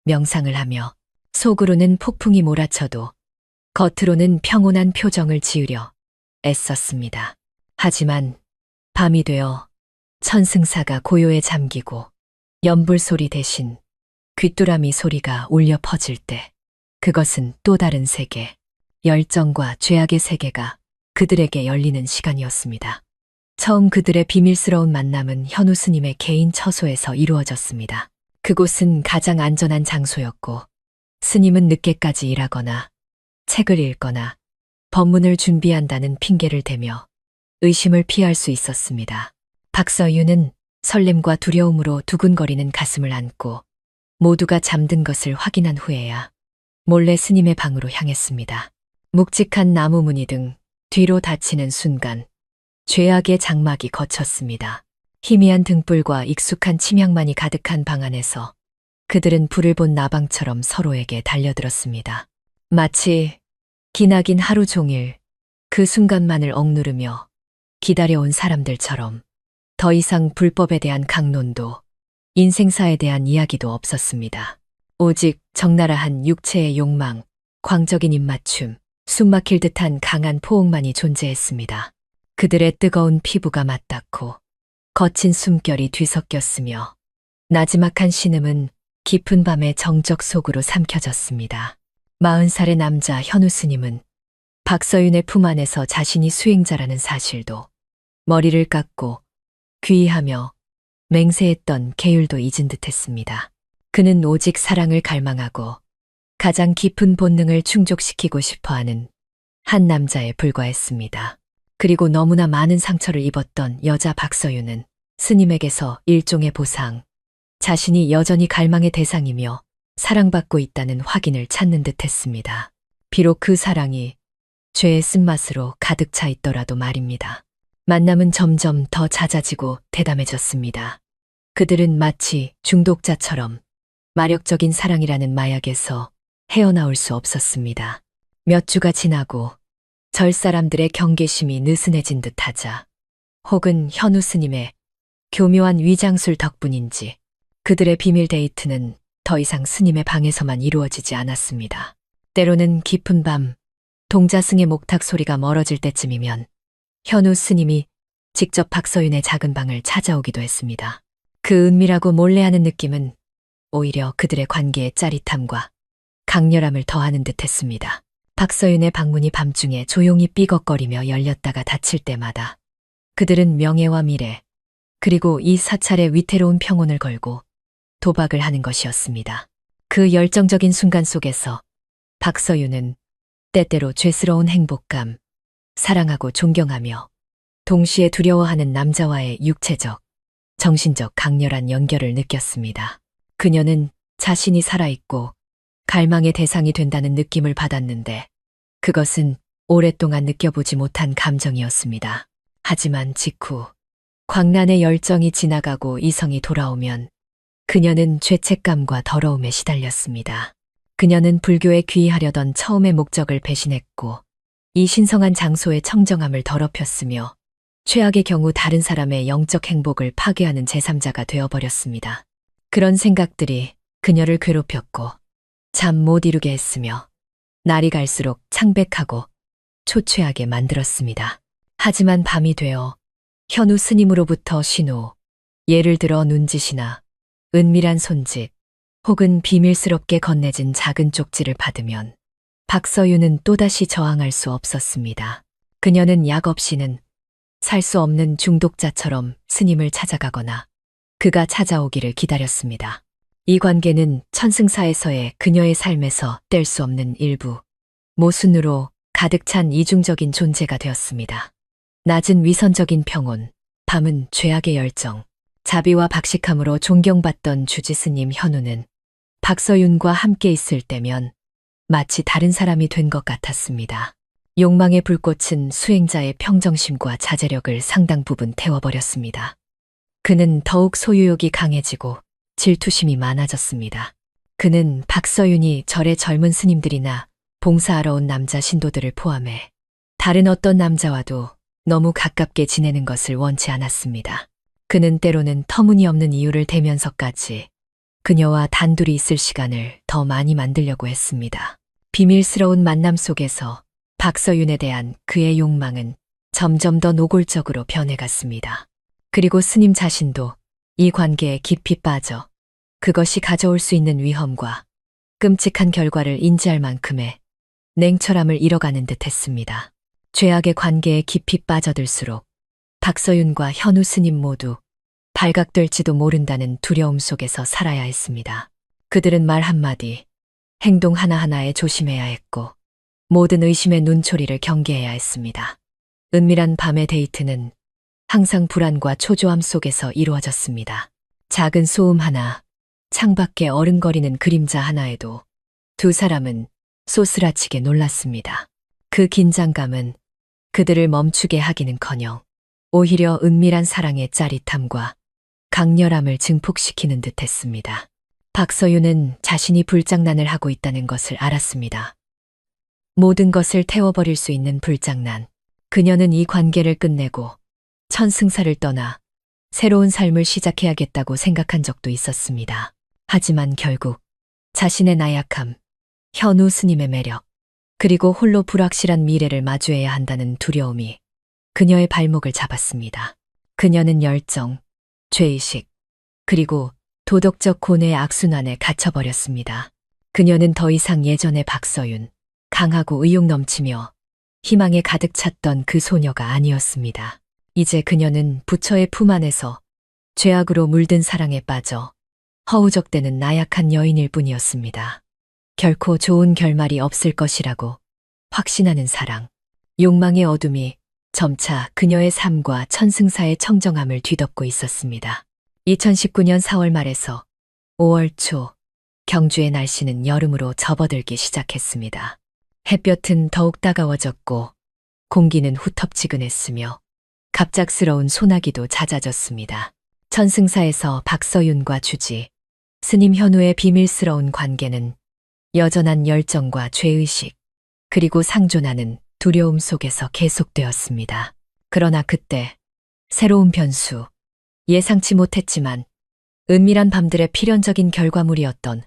명상을 하며 속으로는 폭풍이 몰아쳐도 겉으로는 평온한 표정을 지으려 애썼습니다. 하지만 밤이 되어 천승사가 고요에 잠기고 연불 소리 대신 귀뚜라미 소리가 울려 퍼질 때 그것은 또 다른 세계, 열정과 죄악의 세계가 그들에게 열리는 시간이었습니다. 처음 그들의 비밀스러운 만남은 현우 스님의 개인 처소에서 이루어졌습니다. 그곳은 가장 안전한 장소였고 스님은 늦게까지 일하거나 책을 읽거나 법문을 준비한다는 핑계를 대며 의심을 피할 수 있었습니다. 박서윤은 설렘과 두려움으로 두근거리는 가슴을 안고 모두가 잠든 것을 확인한 후에야 몰래 스님의 방으로 향했습니다. 묵직한 나무 무늬 등 뒤로 닫히는 순간 죄악의 장막이 걷혔습니다. 희미한 등불과 익숙한 침향만이 가득한 방 안에서 그들은 불을 본 나방처럼 서로에게 달려들었습니다. 마치 기나긴 하루 종일 그 순간만을 억누르며 기다려온 사람들처럼 더 이상 불법에 대한 강론도 인생사에 대한 이야기도 없었습니다. 오직 적나라한 육체의 욕망, 광적인 입맞춤, 숨막힐 듯한 강한 포옹만이 존재했습니다. 그들의 뜨거운 피부가 맞닿고 거친 숨결이 뒤섞였으며 나지막한 신음은 깊은 밤의 정적 속으로 삼켜졌습니다. 40살의 남자 현우 스님은 박서윤의 품 안에서 자신이 수행자라는 사실도 머리를 깎고 귀의하며 맹세했던 계율도 잊은 듯했습니다. 그는 오직 사랑을 갈망하고 가장 깊은 본능을 충족시키고 싶어하는 한 남자에 불과했습니다. 그리고 너무나 많은 상처를 입었던 여자 박서윤은 스님에게서 일종의 보상, 자신이 여전히 갈망의 대상이며 사랑받고 있다는 확인을 찾는 듯했습니다. 비록 그 사랑이 죄의 쓴맛으로 가득 차 있더라도 말입니다. 만남은 점점 더 잦아지고 대담해졌습니다. 그들은 마치 중독자처럼 마력적인 사랑이라는 마약에서 헤어나올 수 없었습니다. 몇 주가 지나고 절 사람들의 경계심이 느슨해진 듯하자 혹은 현우 스님의 교묘한 위장술 덕분인지 그들의 비밀 데이트는 더 이상 스님의 방에서만 이루어지지 않았습니다. 때로는 깊은 밤 동자승의 목탁 소리가 멀어질 때쯤이면 현우 스님이 직접 박서윤의 작은 방을 찾아오기도 했습니다. 그 은밀하고 몰래하는 느낌은 오히려 그들의 관계의 짜릿함과 강렬함을 더하는 듯 했습니다. 박서윤의 방문이 밤중에 조용히 삐걱거리며 열렸다가 닫힐 때마다 그들은 명예와 미래, 그리고 이 사찰의 위태로운 평온을 걸고 도박을 하는 것이었습니다. 그 열정적인 순간 속에서 박서윤은 때때로 죄스러운 행복감, 사랑하고 존경하며 동시에 두려워하는 남자와의 육체적, 정신적 강렬한 연결을 느꼈습니다. 그녀는 자신이 살아있고 갈망의 대상이 된다는 느낌을 받았는데 그것은 오랫동안 느껴보지 못한 감정이었습니다. 하지만 직후 광란의 열정이 지나가고 이성이 돌아오면 그녀는 죄책감과 더러움에 시달렸습니다. 그녀는 불교에 귀의하려던 처음의 목적을 배신했고 이 신성한 장소의 청정함을 더럽혔으며 최악의 경우 다른 사람의 영적 행복을 파괴하는 제3자가 되어버렸습니다. 그런 생각들이 그녀를 괴롭혔고 잠 못 이루게 했으며 날이 갈수록 창백하고 초췌하게 만들었습니다. 하지만 밤이 되어 현우 스님으로부터 신호, 예를 들어 눈짓이나 은밀한 손짓, 혹은 비밀스럽게 건네진 작은 쪽지를 받으면 박서윤은 또다시 저항할 수 없었습니다. 그녀는 약 없이는 살 수 없는 중독자처럼 스님을 찾아가거나 그가 찾아오기를 기다렸습니다. 이 관계는 천승사에서의 그녀의 삶에서 뗄 수 없는 일부, 모순으로 가득 찬 이중적인 존재가 되었습니다. 낮은 위선적인 평온, 밤은 죄악의 열정, 자비와 박식함으로 존경받던 주지스님 현우는 박서윤과 함께 있을 때면 마치 다른 사람이 된 것 같았습니다. 욕망의 불꽃은 수행자의 평정심과 자제력을 상당 부분 태워버렸습니다. 그는 더욱 소유욕이 강해지고 질투심이 많아졌습니다. 그는 박서윤이 절의 젊은 스님들이나 봉사하러 온 남자 신도들을 포함해 다른 어떤 남자와도 너무 가깝게 지내는 것을 원치 않았습니다. 그는 때로는 터무니없는 이유를 대면서까지 그녀와 단둘이 있을 시간을 더 많이 만들려고 했습니다. 비밀스러운 만남 속에서 박서윤에 대한 그의 욕망은 점점 더 노골적으로 변해갔습니다. 그리고 스님 자신도 이 관계에 깊이 빠져 그것이 가져올 수 있는 위험과 끔찍한 결과를 인지할 만큼의 냉철함을 잃어가는 듯 했습니다. 죄악의 관계에 깊이 빠져들수록 박서윤과 현우 스님 모두 발각될지도 모른다는 두려움 속에서 살아야 했습니다. 그들은 말 한마디, 행동 하나하나에 조심해야 했고 모든 의심의 눈초리를 경계해야 했습니다. 은밀한 밤의 데이트는 항상 불안과 초조함 속에서 이루어졌습니다. 작은 소음 하나, 창밖에 어른거리는 그림자 하나에도 두 사람은 소스라치게 놀랐습니다. 그 긴장감은 그들을 멈추게 하기는커녕 오히려 은밀한 사랑의 짜릿함과 강렬함을 증폭시키는 듯했습니다. 박서윤은 자신이 불장난을 하고 있다는 것을 알았습니다. 모든 것을 태워버릴 수 있는 불장난. 그녀는 이 관계를 끝내고 천승사를 떠나 새로운 삶을 시작해야겠다고 생각한 적도 있었습니다. 하지만 결국 자신의 나약함, 현우 스님의 매력, 그리고 홀로 불확실한 미래를 마주해야 한다는 두려움이 그녀의 발목을 잡았습니다. 그녀는 열정, 죄의식, 그리고 도덕적 고뇌의 악순환에 갇혀버렸습니다. 그녀는 더 이상 예전의 박서윤, 강하고 의욕 넘치며 희망에 가득 찼던 그 소녀가 아니었습니다. 이제 그녀는 부처의 품 안에서 죄악으로 물든 사랑에 빠져 허우적대는 나약한 여인일 뿐이었습니다. 결코 좋은 결말이 없을 것이라고 확신하는 사랑, 욕망의 어둠이 점차 그녀의 삶과 천승사의 청정함을 뒤덮고 있었습니다. 2019년 4월 말에서 5월 초, 경주의 날씨는 여름으로 접어들기 시작했습니다. 햇볕은 더욱 따가워졌고 공기는 후텁지근했으며 갑작스러운 소나기도 잦아졌습니다. 천승사에서 박서윤과 주지, 스님 현우의 비밀스러운 관계는 여전한 열정과 죄의식, 그리고 상존하는 두려움 속에서 계속되었습니다. 그러나 그때 새로운 변수, 예상치 못했지만 은밀한 밤들의 필연적인 결과물이었던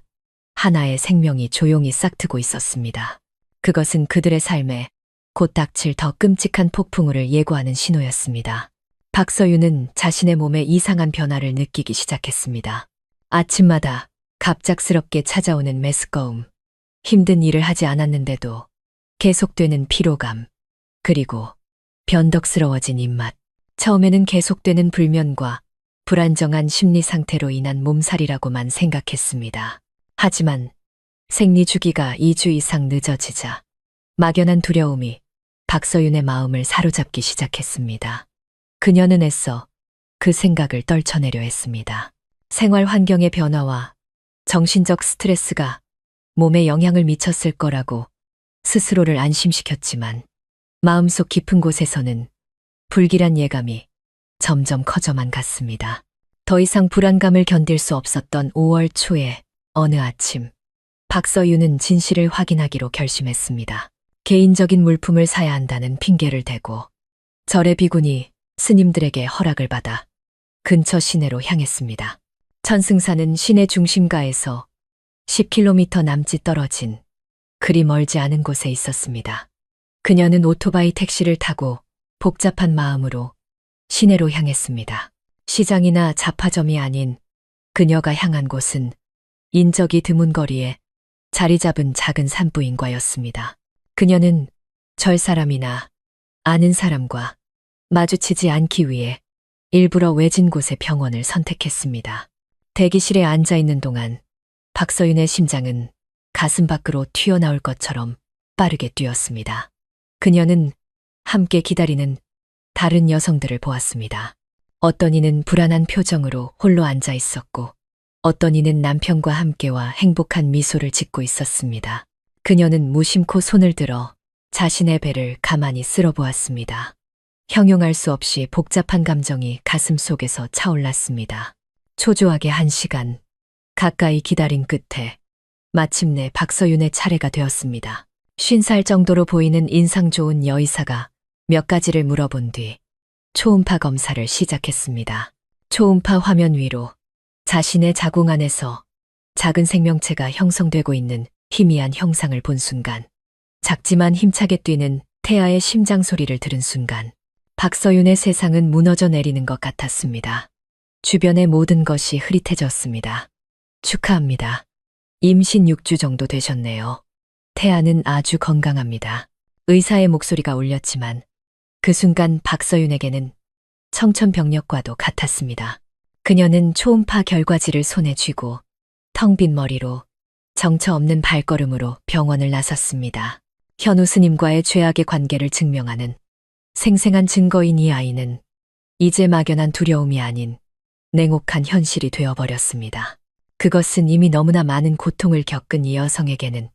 하나의 생명이 조용히 싹트고 있었습니다. 그것은 그들의 삶에 곧 닥칠 더 끔찍한 폭풍우를 예고하는 신호였습니다. 박서윤은 자신의 몸에 이상한 변화를 느끼기 시작했습니다. 아침마다 갑작스럽게 찾아오는 메스꺼움, 힘든 일을 하지 않았는데도 계속되는 피로감, 그리고 변덕스러워진 입맛. 처음에는 계속되는 불면과 불안정한 심리 상태로 인한 몸살이라고만 생각했습니다. 하지만 생리 주기가 2주 이상 늦어지자 막연한 두려움이 박서윤의 마음을 사로잡기 시작했습니다. 그녀는 애써 그 생각을 떨쳐내려 했습니다. 생활 환경의 변화와 정신적 스트레스가 몸에 영향을 미쳤을 거라고 스스로를 안심시켰지만 마음속 깊은 곳에서는 불길한 예감이 점점 커져만 갔습니다. 더 이상 불안감을 견딜 수 없었던 5월 초의 어느 아침, 박서윤은 진실을 확인하기로 결심했습니다. 개인적인 물품을 사야 한다는 핑계를 대고 절의 비군이 스님들에게 허락을 받아 근처 시내로 향했습니다. 천승사는 시내 중심가에서 10km 남짓 떨어진 그리 멀지 않은 곳에 있었습니다. 그녀는 오토바이 택시를 타고 복잡한 마음으로 시내로 향했습니다. 시장이나 잡화점이 아닌 그녀가 향한 곳은 인적이 드문 거리에 자리 잡은 작은 산부인과였습니다. 그녀는 절 사람이나 아는 사람과 마주치지 않기 위해 일부러 외진 곳의 병원을 선택했습니다. 대기실에 앉아 있는 동안 박서윤의 심장은 가슴 밖으로 튀어나올 것처럼 빠르게 뛰었습니다. 그녀는 함께 기다리는 다른 여성들을 보았습니다. 어떤 이는 불안한 표정으로 홀로 앉아 있었고, 어떤 이는 남편과 함께와 행복한 미소를 짓고 있었습니다. 그녀는 무심코 손을 들어 자신의 배를 가만히 쓸어보았습니다. 형용할 수 없이 복잡한 감정이 가슴 속에서 차올랐습니다. 초조하게 1시간 가까이 기다린 끝에 마침내 박서윤의 차례가 되었습니다. 50살 정도로 보이는 인상 좋은 여의사가 몇 가지를 물어본 뒤 초음파 검사를 시작했습니다. 초음파 화면 위로 자신의 자궁 안에서 작은 생명체가 형성되고 있는 희미한 형상을 본 순간, 작지만 힘차게 뛰는 태아의 심장 소리를 들은 순간, 박서윤의 세상은 무너져 내리는 것 같았습니다. 주변의 모든 것이 흐릿해졌습니다. 축하합니다. 임신 6주 정도 되셨네요. 태아는 아주 건강합니다. 의사의 목소리가 울렸지만 그 순간 박서윤에게는 청천벽력과도 같았습니다. 그녀는 초음파 결과지를 손에 쥐고 텅 빈 머리로 정처 없는 발걸음으로 병원을 나섰습니다. 현우 스님과의 죄악의 관계를 증명하는 생생한 증거인 이 아이는 이제 막연한 두려움이 아닌 냉혹한 현실이 되어버렸습니다. 그것은 이미 너무나 많은 고통을 겪은 이 여성에게는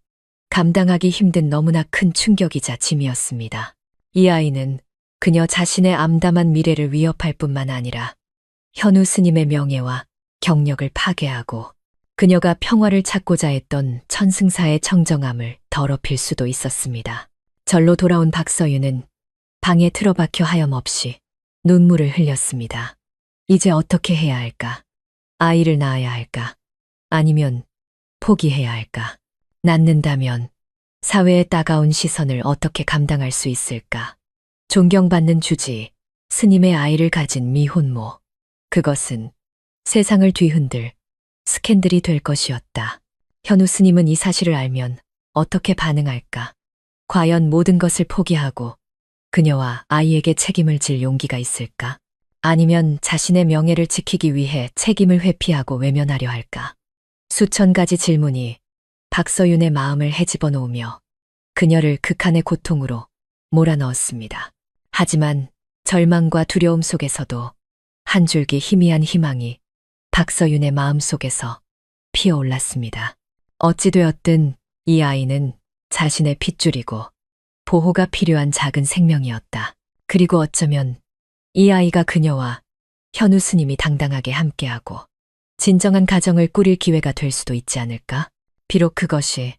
감당하기 힘든 너무나 큰 충격이자 짐이었습니다. 이 아이는 그녀 자신의 암담한 미래를 위협할 뿐만 아니라 현우 스님의 명예와 경력을 파괴하고 그녀가 평화를 찾고자 했던 천승사의 청정함을 더럽힐 수도 있었습니다. 절로 돌아온 박서윤은 방에 틀어박혀 하염없이 눈물을 흘렸습니다. 이제 어떻게 해야 할까? 아이를 낳아야 할까? 아니면 포기해야 할까? 낳는다면 사회의 따가운 시선을 어떻게 감당할 수 있을까? 존경받는 주지, 스님의 아이를 가진 미혼모. 그것은 세상을 뒤흔들 스캔들이 될 것이었다. 현우 스님은 이 사실을 알면 어떻게 반응할까? 과연 모든 것을 포기하고 그녀와 아이에게 책임을 질 용기가 있을까? 아니면 자신의 명예를 지키기 위해 책임을 회피하고 외면하려 할까? 수천 가지 질문이 박서윤의 마음을 헤집어 놓으며 그녀를 극한의 고통으로 몰아넣었습니다. 하지만 절망과 두려움 속에서도 한 줄기 희미한 희망이 박서윤의 마음속에서 피어올랐습니다. 어찌되었든 이 아이는 자신의 핏줄이고 보호가 필요한 작은 생명이었다. 그리고 어쩌면 이 아이가 그녀와 현우 스님이 당당하게 함께하고 진정한 가정을 꾸릴 기회가 될 수도 있지 않을까? 비록 그것이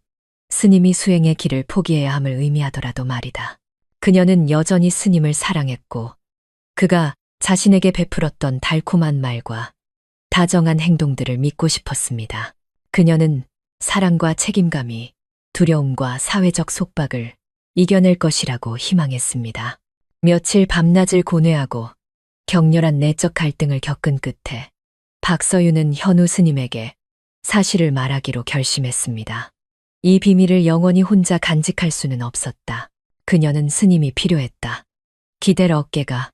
스님이 수행의 길을 포기해야 함을 의미하더라도 말이다. 그녀는 여전히 스님을 사랑했고 그가 자신에게 베풀었던 달콤한 말과 다정한 행동들을 믿고 싶었습니다. 그녀는 사랑과 책임감이 두려움과 사회적 속박을 이겨낼 것이라고 희망했습니다. 며칠 밤낮을 고뇌하고 격렬한 내적 갈등을 겪은 끝에 박서윤은 현우 스님에게 사실을 말하기로 결심했습니다. 이 비밀을 영원히 혼자 간직할 수는 없었다. 그녀는 스님이 필요했다. 기댈 어깨가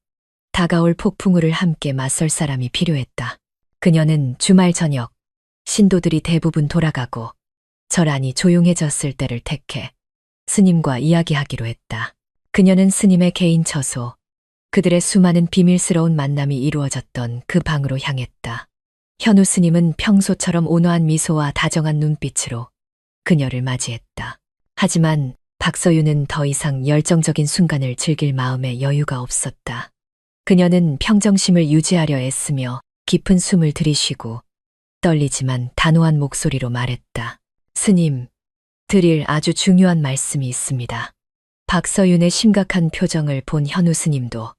다가올 폭풍우를 함께 맞설 사람이 필요했다. 그녀는 주말 저녁 신도들이 대부분 돌아가고 절안이 조용해졌을 때를 택해 스님과 이야기하기로 했다. 그녀는 스님의 개인 처소, 그들의 수많은 비밀스러운 만남이 이루어졌던 그 방으로 향했다. 현우 스님은 평소처럼 온화한 미소와 다정한 눈빛으로 그녀를 맞이했다. 하지만 박서윤은 더 이상 열정적인 순간을 즐길 마음에 여유가 없었다. 그녀는 평정심을 유지하려 애쓰며 깊은 숨을 들이쉬고 떨리지만 단호한 목소리로 말했다. 스님, 드릴 아주 중요한 말씀이 있습니다. 박서윤의 심각한 표정을 본 현우 스님도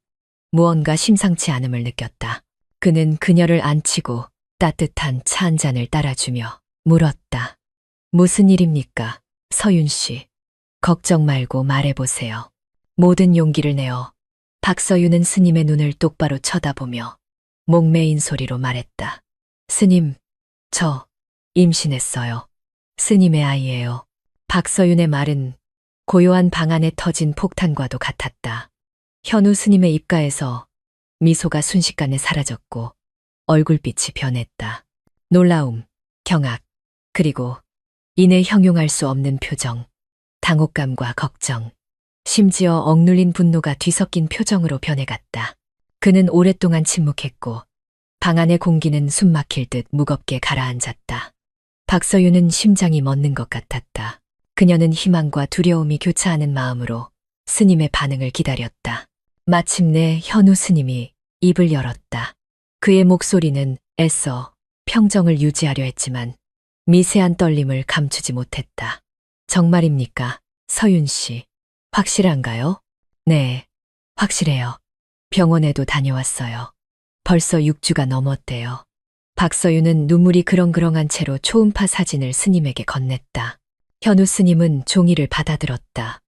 무언가 심상치 않음을 느꼈다. 그는 그녀를 안치고 따뜻한 차 한 잔을 따라주며 물었다. 무슨 일입니까, 서윤 씨? 걱정 말고 말해보세요. 모든 용기를 내어 박서윤은 스님의 눈을 똑바로 쳐다보며 목매인 소리로 말했다. 스님, 저 임신했어요. 스님의 아이예요. 박서윤의 말은 고요한 방 안에 터진 폭탄과도 같았다. 현우 스님의 입가에서 미소가 순식간에 사라졌고 얼굴빛이 변했다. 놀라움, 경악, 그리고 이내 형용할 수 없는 표정, 당혹감과 걱정, 심지어 억눌린 분노가 뒤섞인 표정으로 변해갔다. 그는 오랫동안 침묵했고 방 안의 공기는 숨막힐 듯 무겁게 가라앉았다. 박서윤은 심장이 멎는 것 같았다. 그녀는 희망과 두려움이 교차하는 마음으로 스님의 반응을 기다렸다. 마침내 현우 스님이 입을 열었다. 그의 목소리는 애써 평정을 유지하려 했지만 미세한 떨림을 감추지 못했다. 정말입니까, 서윤 씨? 확실한가요? 네, 확실해요. 병원에도 다녀왔어요. 벌써 6주가 넘었대요. 박서윤은 눈물이 그렁그렁한 채로 초음파 사진을 스님에게 건넸다. 현우 스님은 종이를 받아들었다.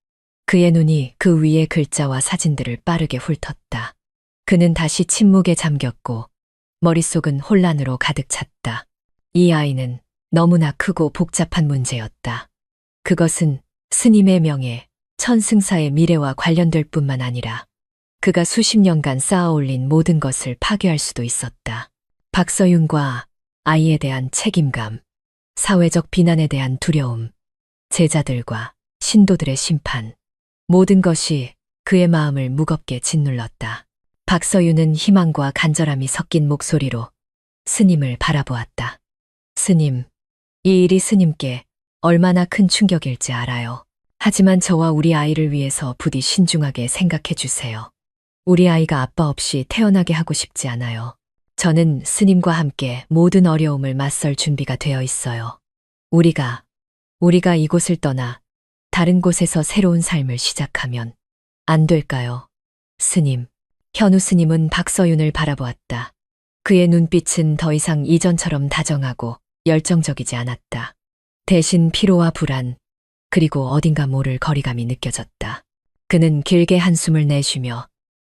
그의 눈이 그 위의 글자와 사진들을 빠르게 훑었다. 그는 다시 침묵에 잠겼고 머릿속은 혼란으로 가득 찼다. 이 아이는 너무나 크고 복잡한 문제였다. 그것은 스님의 명예, 천승사의 미래와 관련될 뿐만 아니라 그가 수십 년간 쌓아올린 모든 것을 파괴할 수도 있었다. 박서윤과 아이에 대한 책임감, 사회적 비난에 대한 두려움, 제자들과 신도들의 심판, 모든 것이 그의 마음을 무겁게 짓눌렀다. 박서윤은 희망과 간절함이 섞인 목소리로 스님을 바라보았다. 스님, 이 일이 스님께 얼마나 큰 충격일지 알아요. 하지만 저와 우리 아이를 위해서 부디 신중하게 생각해 주세요. 우리 아이가 아빠 없이 태어나게 하고 싶지 않아요. 저는 스님과 함께 모든 어려움을 맞설 준비가 되어 있어요. 우리가 이곳을 떠나 다른 곳에서 새로운 삶을 시작하면 안 될까요? 스님. 현우 스님은 박서윤을 바라보았다. 그의 눈빛은 더 이상 이전처럼 다정하고 열정적이지 않았다. 대신 피로와 불안, 그리고 어딘가 모를 거리감이 느껴졌다. 그는 길게 한숨을 내쉬며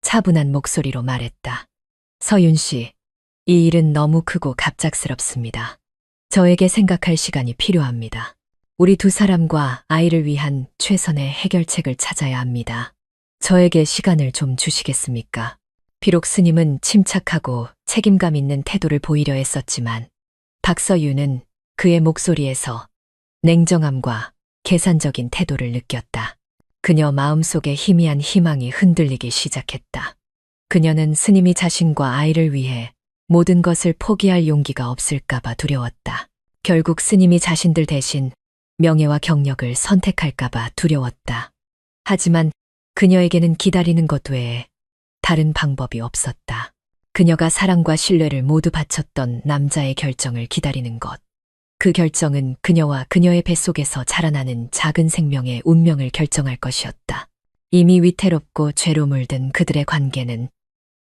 차분한 목소리로 말했다. 서윤 씨, 이 일은 너무 크고 갑작스럽습니다. 저에게 생각할 시간이 필요합니다. 우리 두 사람과 아이를 위한 최선의 해결책을 찾아야 합니다. 저에게 시간을 좀 주시겠습니까? 비록 스님은 침착하고 책임감 있는 태도를 보이려 했었지만 박서윤은 그의 목소리에서 냉정함과 계산적인 태도를 느꼈다. 그녀 마음속에 희미한 희망이 흔들리기 시작했다. 그녀는 스님이 자신과 아이를 위해 모든 것을 포기할 용기가 없을까봐 두려웠다. 결국 스님이 자신들 대신 명예와 경력을 선택할까봐 두려웠다. 하지만 그녀에게는 기다리는 것 외에 다른 방법이 없었다. 그녀가 사랑과 신뢰를 모두 바쳤던 남자의 결정을 기다리는 것. 그 결정은 그녀와 그녀의 뱃속에서 자라나는 작은 생명의 운명을 결정할 것이었다. 이미 위태롭고 죄로 물든 그들의 관계는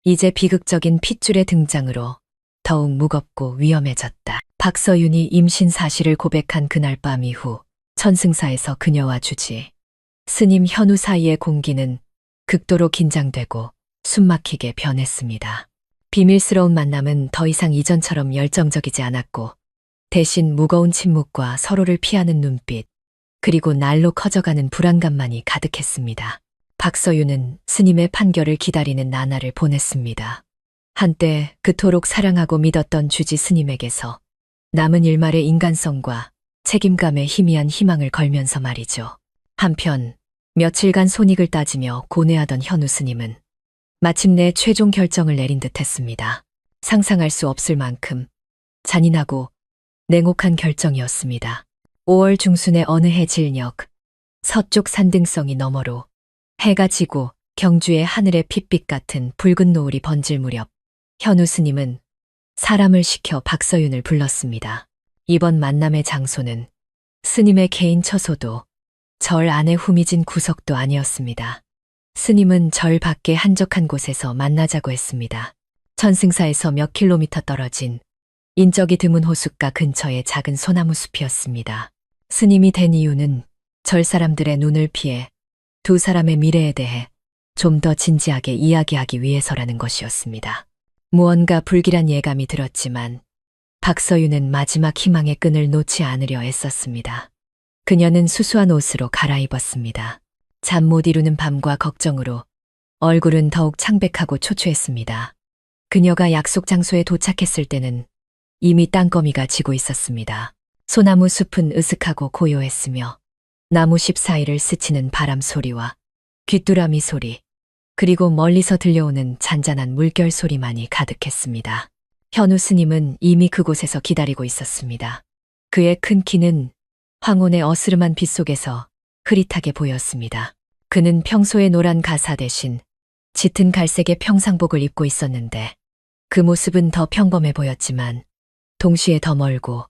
이제 비극적인 핏줄의 등장으로 더욱 무겁고 위험해졌다. 박서윤이 임신 사실을 고백한 그날 밤 이후 천승사에서 그녀와 주지 스님 현우 사이의 공기는 극도로 긴장되고 숨막히게 변했습니다. 비밀스러운 만남은 더 이상 이전처럼 열정적이지 않았고 대신 무거운 침묵과 서로를 피하는 눈빛, 그리고 날로 커져가는 불안감만이 가득했습니다. 박서윤은 스님의 판결을 기다리는 나날을 보냈습니다. 한때 그토록 사랑하고 믿었던 주지 스님에게서 남은 일말의 인간성과 책임감에 희미한 희망을 걸면서 말이죠. 한편 며칠간 손익을 따지며 고뇌하던 현우 스님은 마침내 최종 결정을 내린 듯 했습니다. 상상할 수 없을 만큼 잔인하고 냉혹한 결정이었습니다. 5월 중순의 어느 해 질녘, 서쪽 산등성이 너머로 해가 지고 경주의 하늘에 핏빛 같은 붉은 노을이 번질 무렵, 현우 스님은 사람을 시켜 박서윤을 불렀습니다. 이번 만남의 장소는 스님의 개인 처소도 절 안에 후미진 구석도 아니었습니다. 스님은 절 밖의 한적한 곳에서 만나자고 했습니다. 천승사에서 몇 킬로미터 떨어진 인적이 드문 호숫가 근처의 작은 소나무 숲이었습니다. 스님이 된 이유는 절 사람들의 눈을 피해 두 사람의 미래에 대해 좀 더 진지하게 이야기하기 위해서라는 것이었습니다. 무언가 불길한 예감이 들었지만 박서윤은 마지막 희망의 끈을 놓지 않으려 애썼습니다. 그녀는 수수한 옷으로 갈아입었습니다. 잠 못 이루는 밤과 걱정으로 얼굴은 더욱 창백하고 초췌했습니다. 그녀가 약속 장소에 도착했을 때는 이미 땅거미가 지고 있었습니다. 소나무 숲은 으슥하고 고요했으며 나무십 사이를 스치는 바람 소리와 귀뚜라미 소리, 그리고 멀리서 들려오는 잔잔한 물결 소리만이 가득했습니다. 현우 스님은 이미 그곳에서 기다리고 있었습니다. 그의 큰 키는 황혼의 어스름한 빛 속에서 흐릿하게 보였습니다. 그는 평소의 노란 가사 대신 짙은 갈색의 평상복을 입고 있었는데 그 모습은 더 평범해 보였지만 동시에 더 멀고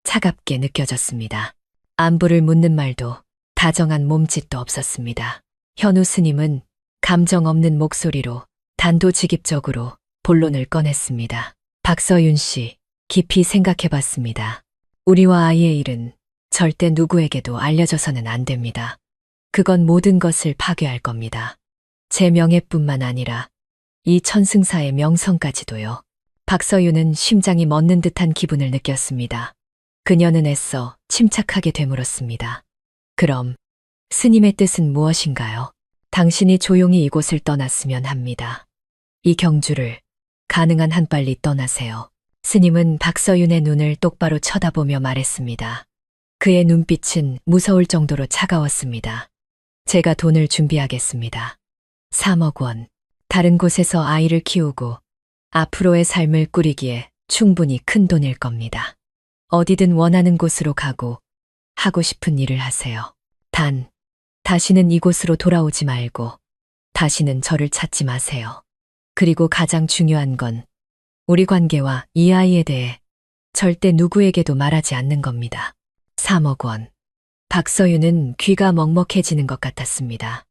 차갑게 느껴졌습니다. 안부를 묻는 말도 다정한 몸짓도 없었습니다. 현우 스님은 감정 없는 목소리로 단도직입적으로 본론을 꺼냈습니다. 박서윤 씨, 깊이 생각해 봤습니다. 우리와 아이의 일은 절대 누구에게도 알려져서는 안 됩니다. 그건 모든 것을 파괴할 겁니다. 제 명예뿐만 아니라 이 천승사의 명성까지도요. 박서윤은 심장이 멎는 듯한 기분을 느꼈습니다. 그녀는 애써 침착하게 되물었습니다. 그럼 스님의 뜻은 무엇인가요? 당신이 조용히 이곳을 떠났으면 합니다. 이 경주를 가능한 한 빨리 떠나세요. 스님은 박서윤의 눈을 똑바로 쳐다보며 말했습니다. 그의 눈빛은 무서울 정도로 차가웠습니다. 제가 돈을 준비하겠습니다. 3억 원. 다른 곳에서 아이를 키우고 앞으로의 삶을 꾸리기에 충분히 큰 돈일 겁니다. 어디든 원하는 곳으로 가고 하고 싶은 일을 하세요. 단, 다시는 이곳으로 돌아오지 말고 다시는 저를 찾지 마세요. 그리고 가장 중요한 건 우리 관계와 이 아이에 대해 절대 누구에게도 말하지 않는 겁니다. 3억 원. 박서윤은 귀가 먹먹해지는 것 같았습니다.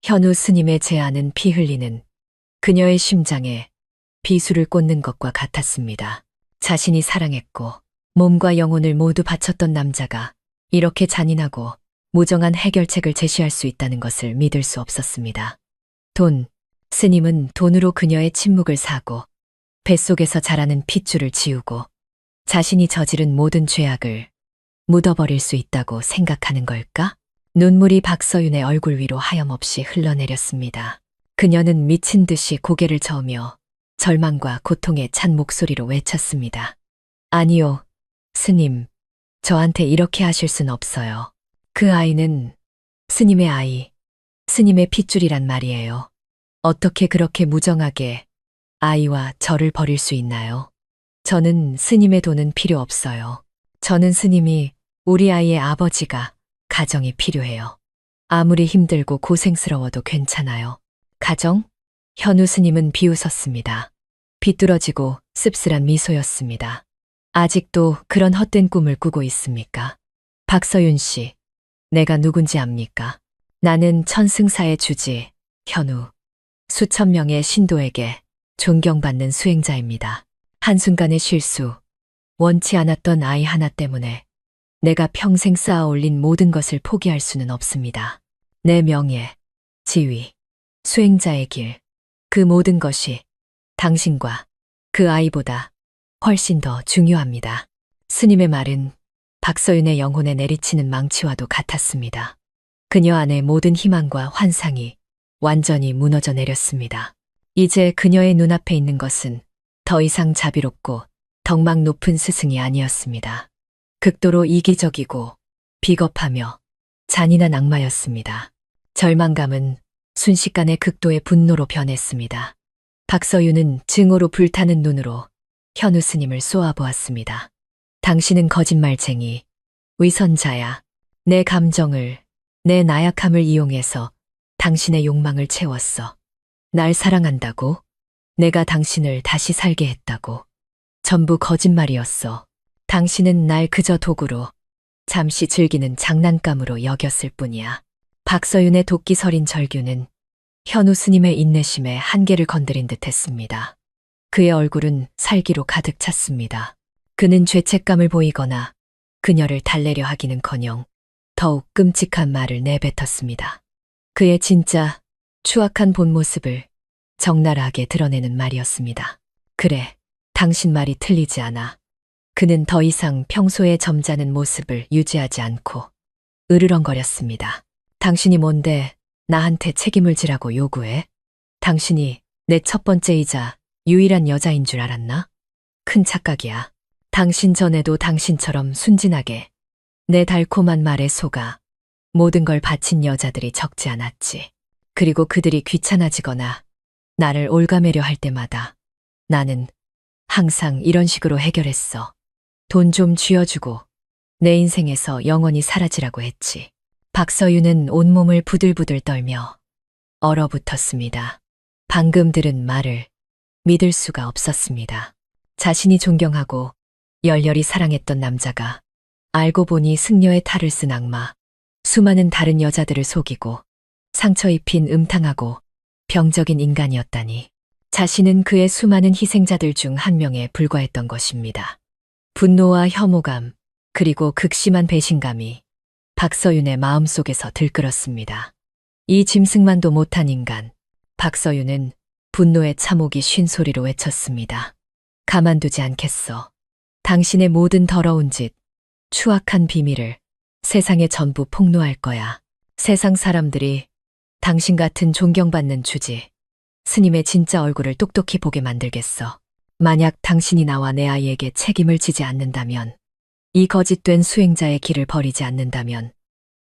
현우 스님의 제안은 피 흘리는 그녀의 심장에 비수를 꽂는 것과 같았습니다. 자신이 사랑했고 몸과 영혼을 모두 바쳤던 남자가 이렇게 잔인하고 무정한 해결책을 제시할 수 있다는 것을 믿을 수 없었습니다. 돈. 스님은 돈으로 그녀의 침묵을 사고 뱃속에서 자라는 핏줄을 지우고 자신이 저지른 모든 죄악을 묻어버릴 수 있다고 생각하는 걸까? 눈물이 박서윤의 얼굴 위로 하염없이 흘러내렸습니다. 그녀는 미친 듯이 고개를 저으며 절망과 고통에 찬 목소리로 외쳤습니다. 아니요, 스님. 저한테 이렇게 하실 순 없어요. 그 아이는 스님의 아이, 스님의 핏줄이란 말이에요. 어떻게 그렇게 무정하게 아이와 저를 버릴 수 있나요? 저는 스님의 돈은 필요 없어요. 저는 스님이 우리 아이의 아버지가 가정이 필요해요. 아무리 힘들고 고생스러워도 괜찮아요. 가정? 현우 스님은 비웃었습니다. 비뚤어지고 씁쓸한 미소였습니다. 아직도 그런 헛된 꿈을 꾸고 있습니까? 박서윤 씨, 내가 누군지 압니까? 나는 천승사의 주지, 현우. 수천 명의 신도에게 존경받는 수행자입니다. 한순간의 실수, 원치 않았던 아이 하나 때문에 내가 평생 쌓아 올린 모든 것을 포기할 수는 없습니다. 내 명예, 지위, 수행자의 길, 그 모든 것이 당신과 그 아이보다 훨씬 더 중요합니다. 스님의 말은 박서윤의 영혼에 내리치는 망치와도 같았습니다. 그녀 안의 모든 희망과 환상이 완전히 무너져 내렸습니다. 이제 그녀의 눈앞에 있는 것은 더 이상 자비롭고 덕망 높은 스승이 아니었습니다. 극도로 이기적이고 비겁하며 잔인한 악마였습니다. 절망감은 순식간에 극도의 분노로 변했습니다. 박서윤은 증오로 불타는 눈으로 현우 스님을 쏘아보았습니다. 당신은 거짓말쟁이, 위선자야. 내 감정을, 내 나약함을 이용해서 당신의 욕망을 채웠어. 날 사랑한다고? 내가 당신을 다시 살게 했다고. 전부 거짓말이었어. 당신은 날 그저 도구로, 잠시 즐기는 장난감으로 여겼을 뿐이야. 박서윤의 도끼 서린 절규는 현우 스님의 인내심에 한계를 건드린 듯 했습니다. 그의 얼굴은 살기로 가득 찼습니다. 그는 죄책감을 보이거나 그녀를 달래려 하기는커녕 더욱 끔찍한 말을 내뱉었습니다. 그의 진짜 추악한 본 모습을 적나라하게 드러내는 말이었습니다. 그래, 당신 말이 틀리지 않아. 그는 더 이상 평소의 점잖은 모습을 유지하지 않고 으르렁거렸습니다. 당신이 뭔데 나한테 책임을 지라고 요구해? 당신이 내 첫 번째이자 유일한 여자인 줄 알았나? 큰 착각이야. 당신 전에도 당신처럼 순진하게 내 달콤한 말에 속아 모든 걸 바친 여자들이 적지 않았지. 그리고 그들이 귀찮아지거나 나를 올가매려 할 때마다 나는 항상 이런 식으로 해결했어. 돈 좀 쥐어주고 내 인생에서 영원히 사라지라고 했지. 박서윤은 온몸을 부들부들 떨며 얼어붙었습니다. 방금 들은 말을 믿을 수가 없었습니다. 자신이 존경하고 열렬히 사랑했던 남자가 알고 보니 승려의 탈을 쓴 악마, 수많은 다른 여자들을 속이고 상처 입힌 음탕하고 병적인 인간이었다니. 자신은 그의 수많은 희생자들 중 한 명에 불과했던 것입니다. 분노와 혐오감, 그리고 극심한 배신감이 박서윤의 마음속에서 들끓었습니다. 이 짐승만도 못한 인간, 박서윤은 분노에 참혹이 쉰 소리로 외쳤습니다. 가만두지 않겠어. 당신의 모든 더러운 짓, 추악한 비밀을 세상에 전부 폭로할 거야. 세상 사람들이 당신 같은 존경받는 주지, 스님의 진짜 얼굴을 똑똑히 보게 만들겠어. 만약 당신이 나와 내 아이에게 책임을 지지 않는다면, 이 거짓된 수행자의 길을 버리지 않는다면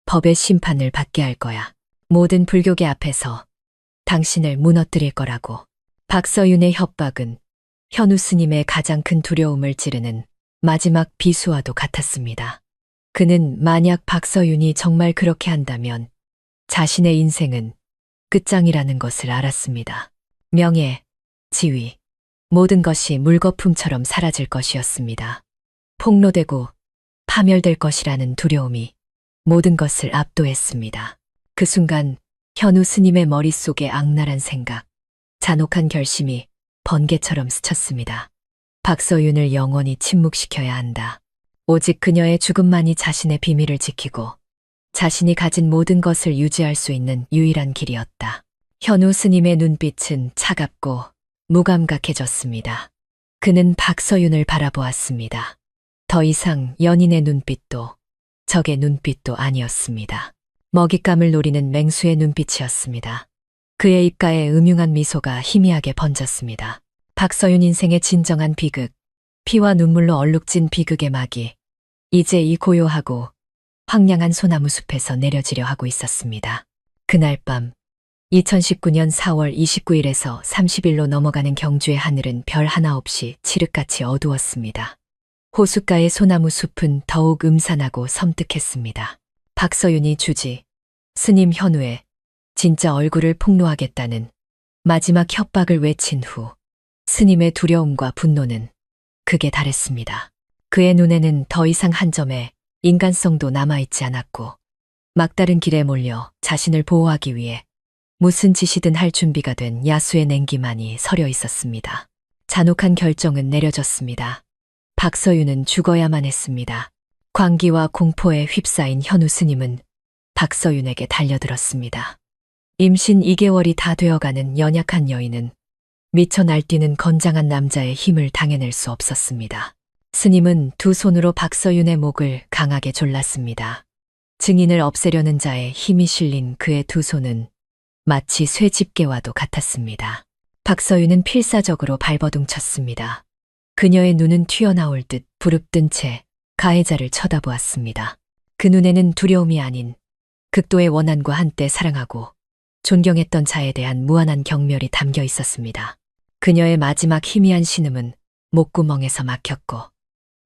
법의 심판을 받게 할 거야. 모든 불교계 앞에서 당신을 무너뜨릴 거라고. 박서윤의 협박은 현우 스님의 가장 큰 두려움을 찌르는 마지막 비수와도 같았습니다. 그는 만약 박서윤이 정말 그렇게 한다면 자신의 인생은 끝장이라는 것을 알았습니다. 명예, 지위, 모든 것이 물거품처럼 사라질 것이었습니다. 폭로되고 파멸될 것이라는 두려움이 모든 것을 압도했습니다. 그 순간 현우 스님의 머릿속에 악랄한 생각, 잔혹한 결심이 번개처럼 스쳤습니다. 박서윤을 영원히 침묵시켜야 한다. 오직 그녀의 죽음만이 자신의 비밀을 지키고 자신이 가진 모든 것을 유지할 수 있는 유일한 길이었다. 현우 스님의 눈빛은 차갑고 무감각해졌습니다. 그는 박서윤을 바라보았습니다. 더 이상 연인의 눈빛도 적의 눈빛도 아니었습니다. 먹잇감을 노리는 맹수의 눈빛이었습니다. 그의 입가에 음흉한 미소가 희미하게 번졌습니다. 박서윤 인생의 진정한 비극, 피와 눈물로 얼룩진 비극의 막이 이제 이 고요하고 황량한 소나무 숲에서 내려지려 하고 있었습니다. 그날 밤 2019년 4월 29일에서 30일로 넘어가는 경주의 하늘은 별 하나 없이 칠흑같이 어두웠습니다. 호숫가의 소나무 숲은 더욱 음산하고 섬뜩했습니다. 박서윤이 주지, 스님 현우의 진짜 얼굴을 폭로하겠다는 마지막 협박을 외친 후 스님의 두려움과 분노는 극에 달했습니다. 그의 눈에는 더 이상 한 점의 인간성도 남아있지 않았고 막다른 길에 몰려 자신을 보호하기 위해 무슨 짓이든 할 준비가 된 야수의 냉기만이 서려 있었습니다. 잔혹한 결정은 내려졌습니다. 박서윤은 죽어야만 했습니다. 광기와 공포에 휩싸인 현우 스님은 박서윤에게 달려들었습니다. 임신 2개월이 다 되어가는 연약한 여인은 미쳐 날뛰는 건장한 남자의 힘을 당해낼 수 없었습니다. 스님은 두 손으로 박서윤의 목을 강하게 졸랐습니다. 증인을 없애려는 자의 힘이 실린 그의 두 손은 마치 쇠 집게와도 같았습니다. 박서윤은 필사적으로 발버둥쳤습니다. 그녀의 눈은 튀어나올 듯 부릅뜬 채 가해자를 쳐다보았습니다. 그 눈에는 두려움이 아닌 극도의 원한과 한때 사랑하고 존경했던 자에 대한 무한한 경멸이 담겨 있었습니다. 그녀의 마지막 희미한 신음은 목구멍에서 막혔고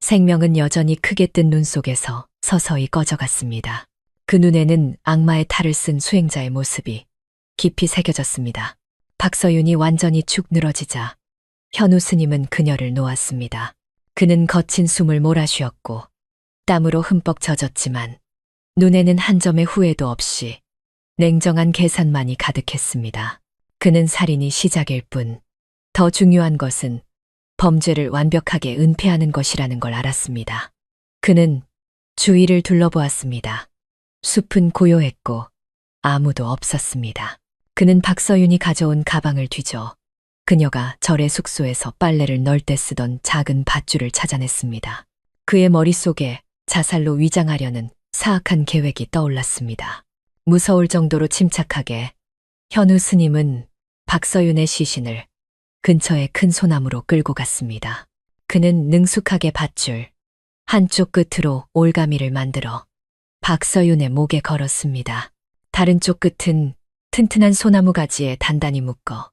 생명은 여전히 크게 뜬 눈 속에서 서서히 꺼져갔습니다. 그 눈에는 악마의 탈을 쓴 수행자의 모습이 깊이 새겨졌습니다. 박서윤이 완전히 축 늘어지자 현우 스님은 그녀를 놓았습니다. 그는 거친 숨을 몰아쉬었고 땀으로 흠뻑 젖었지만 눈에는 한 점의 후회도 없이 냉정한 계산만이 가득했습니다. 그는 살인이 시작일 뿐 더 중요한 것은 범죄를 완벽하게 은폐하는 것이라는 걸 알았습니다. 그는 주위를 둘러보았습니다. 숲은 고요했고 아무도 없었습니다. 그는 박서윤이 가져온 가방을 뒤져 그녀가 절의 숙소에서 빨래를 널 때 쓰던 작은 밧줄을 찾아냈습니다. 그의 머릿속에 자살로 위장하려는 사악한 계획이 떠올랐습니다. 무서울 정도로 침착하게 현우 스님은 박서윤의 시신을 근처의 큰 소나무로 끌고 갔습니다. 그는 능숙하게 밧줄 한쪽 끝으로 올가미를 만들어 박서윤의 목에 걸었습니다. 다른 쪽 끝은 튼튼한 소나무 가지에 단단히 묶어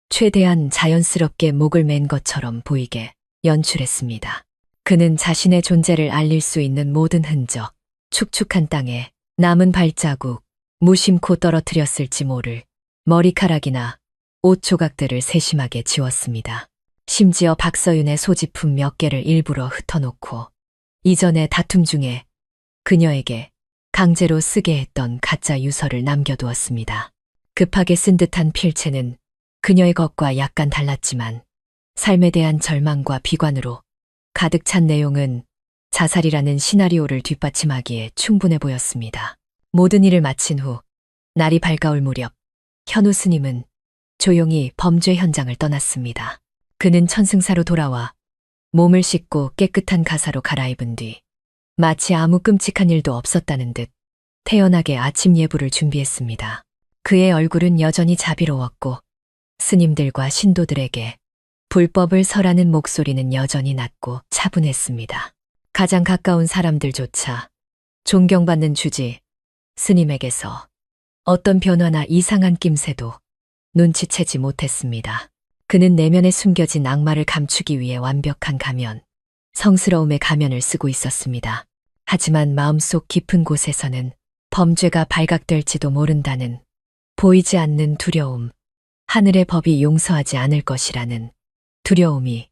최대한 자연스럽게 목을 맨 것처럼 보이게 연출했습니다. 그는 자신의 존재를 알릴 수 있는 모든 흔적, 축축한 땅에 남은 발자국, 무심코 떨어뜨렸을지 모를 머리카락이나 옷 조각들을 세심하게 지웠습니다. 심지어 박서윤의 소지품 몇 개를 일부러 흩어놓고 이전의 다툼 중에 그녀에게 강제로 쓰게 했던 가짜 유서를 남겨두었습니다. 급하게 쓴 듯한 필체는 그녀의 것과 약간 달랐지만 삶에 대한 절망과 비관으로 가득 찬 내용은 자살이라는 시나리오를 뒷받침하기에 충분해 보였습니다. 모든 일을 마친 후 날이 밝아올 무렵 현우 스님은 조용히 범죄 현장을 떠났습니다. 그는 천승사로 돌아와 몸을 씻고 깨끗한 가사로 갈아입은 뒤 마치 아무 끔찍한 일도 없었다는 듯 태연하게 아침 예불을 준비했습니다. 그의 얼굴은 여전히 자비로웠고 스님들과 신도들에게 불법을 설하는 목소리는 여전히 낮고 차분했습니다. 가장 가까운 사람들조차 존경받는 주지 스님에게서 어떤 변화나 이상한 낌새도 눈치채지 못했습니다. 그는 내면에 숨겨진 악마를 감추기 위해 완벽한 가면, 성스러움의 가면을 쓰고 있었습니다. 하지만 마음속 깊은 곳에서는 범죄가 발각될지도 모른다는 보이지 않는 두려움, 하늘의 법이 용서하지 않을 것이라는 두려움이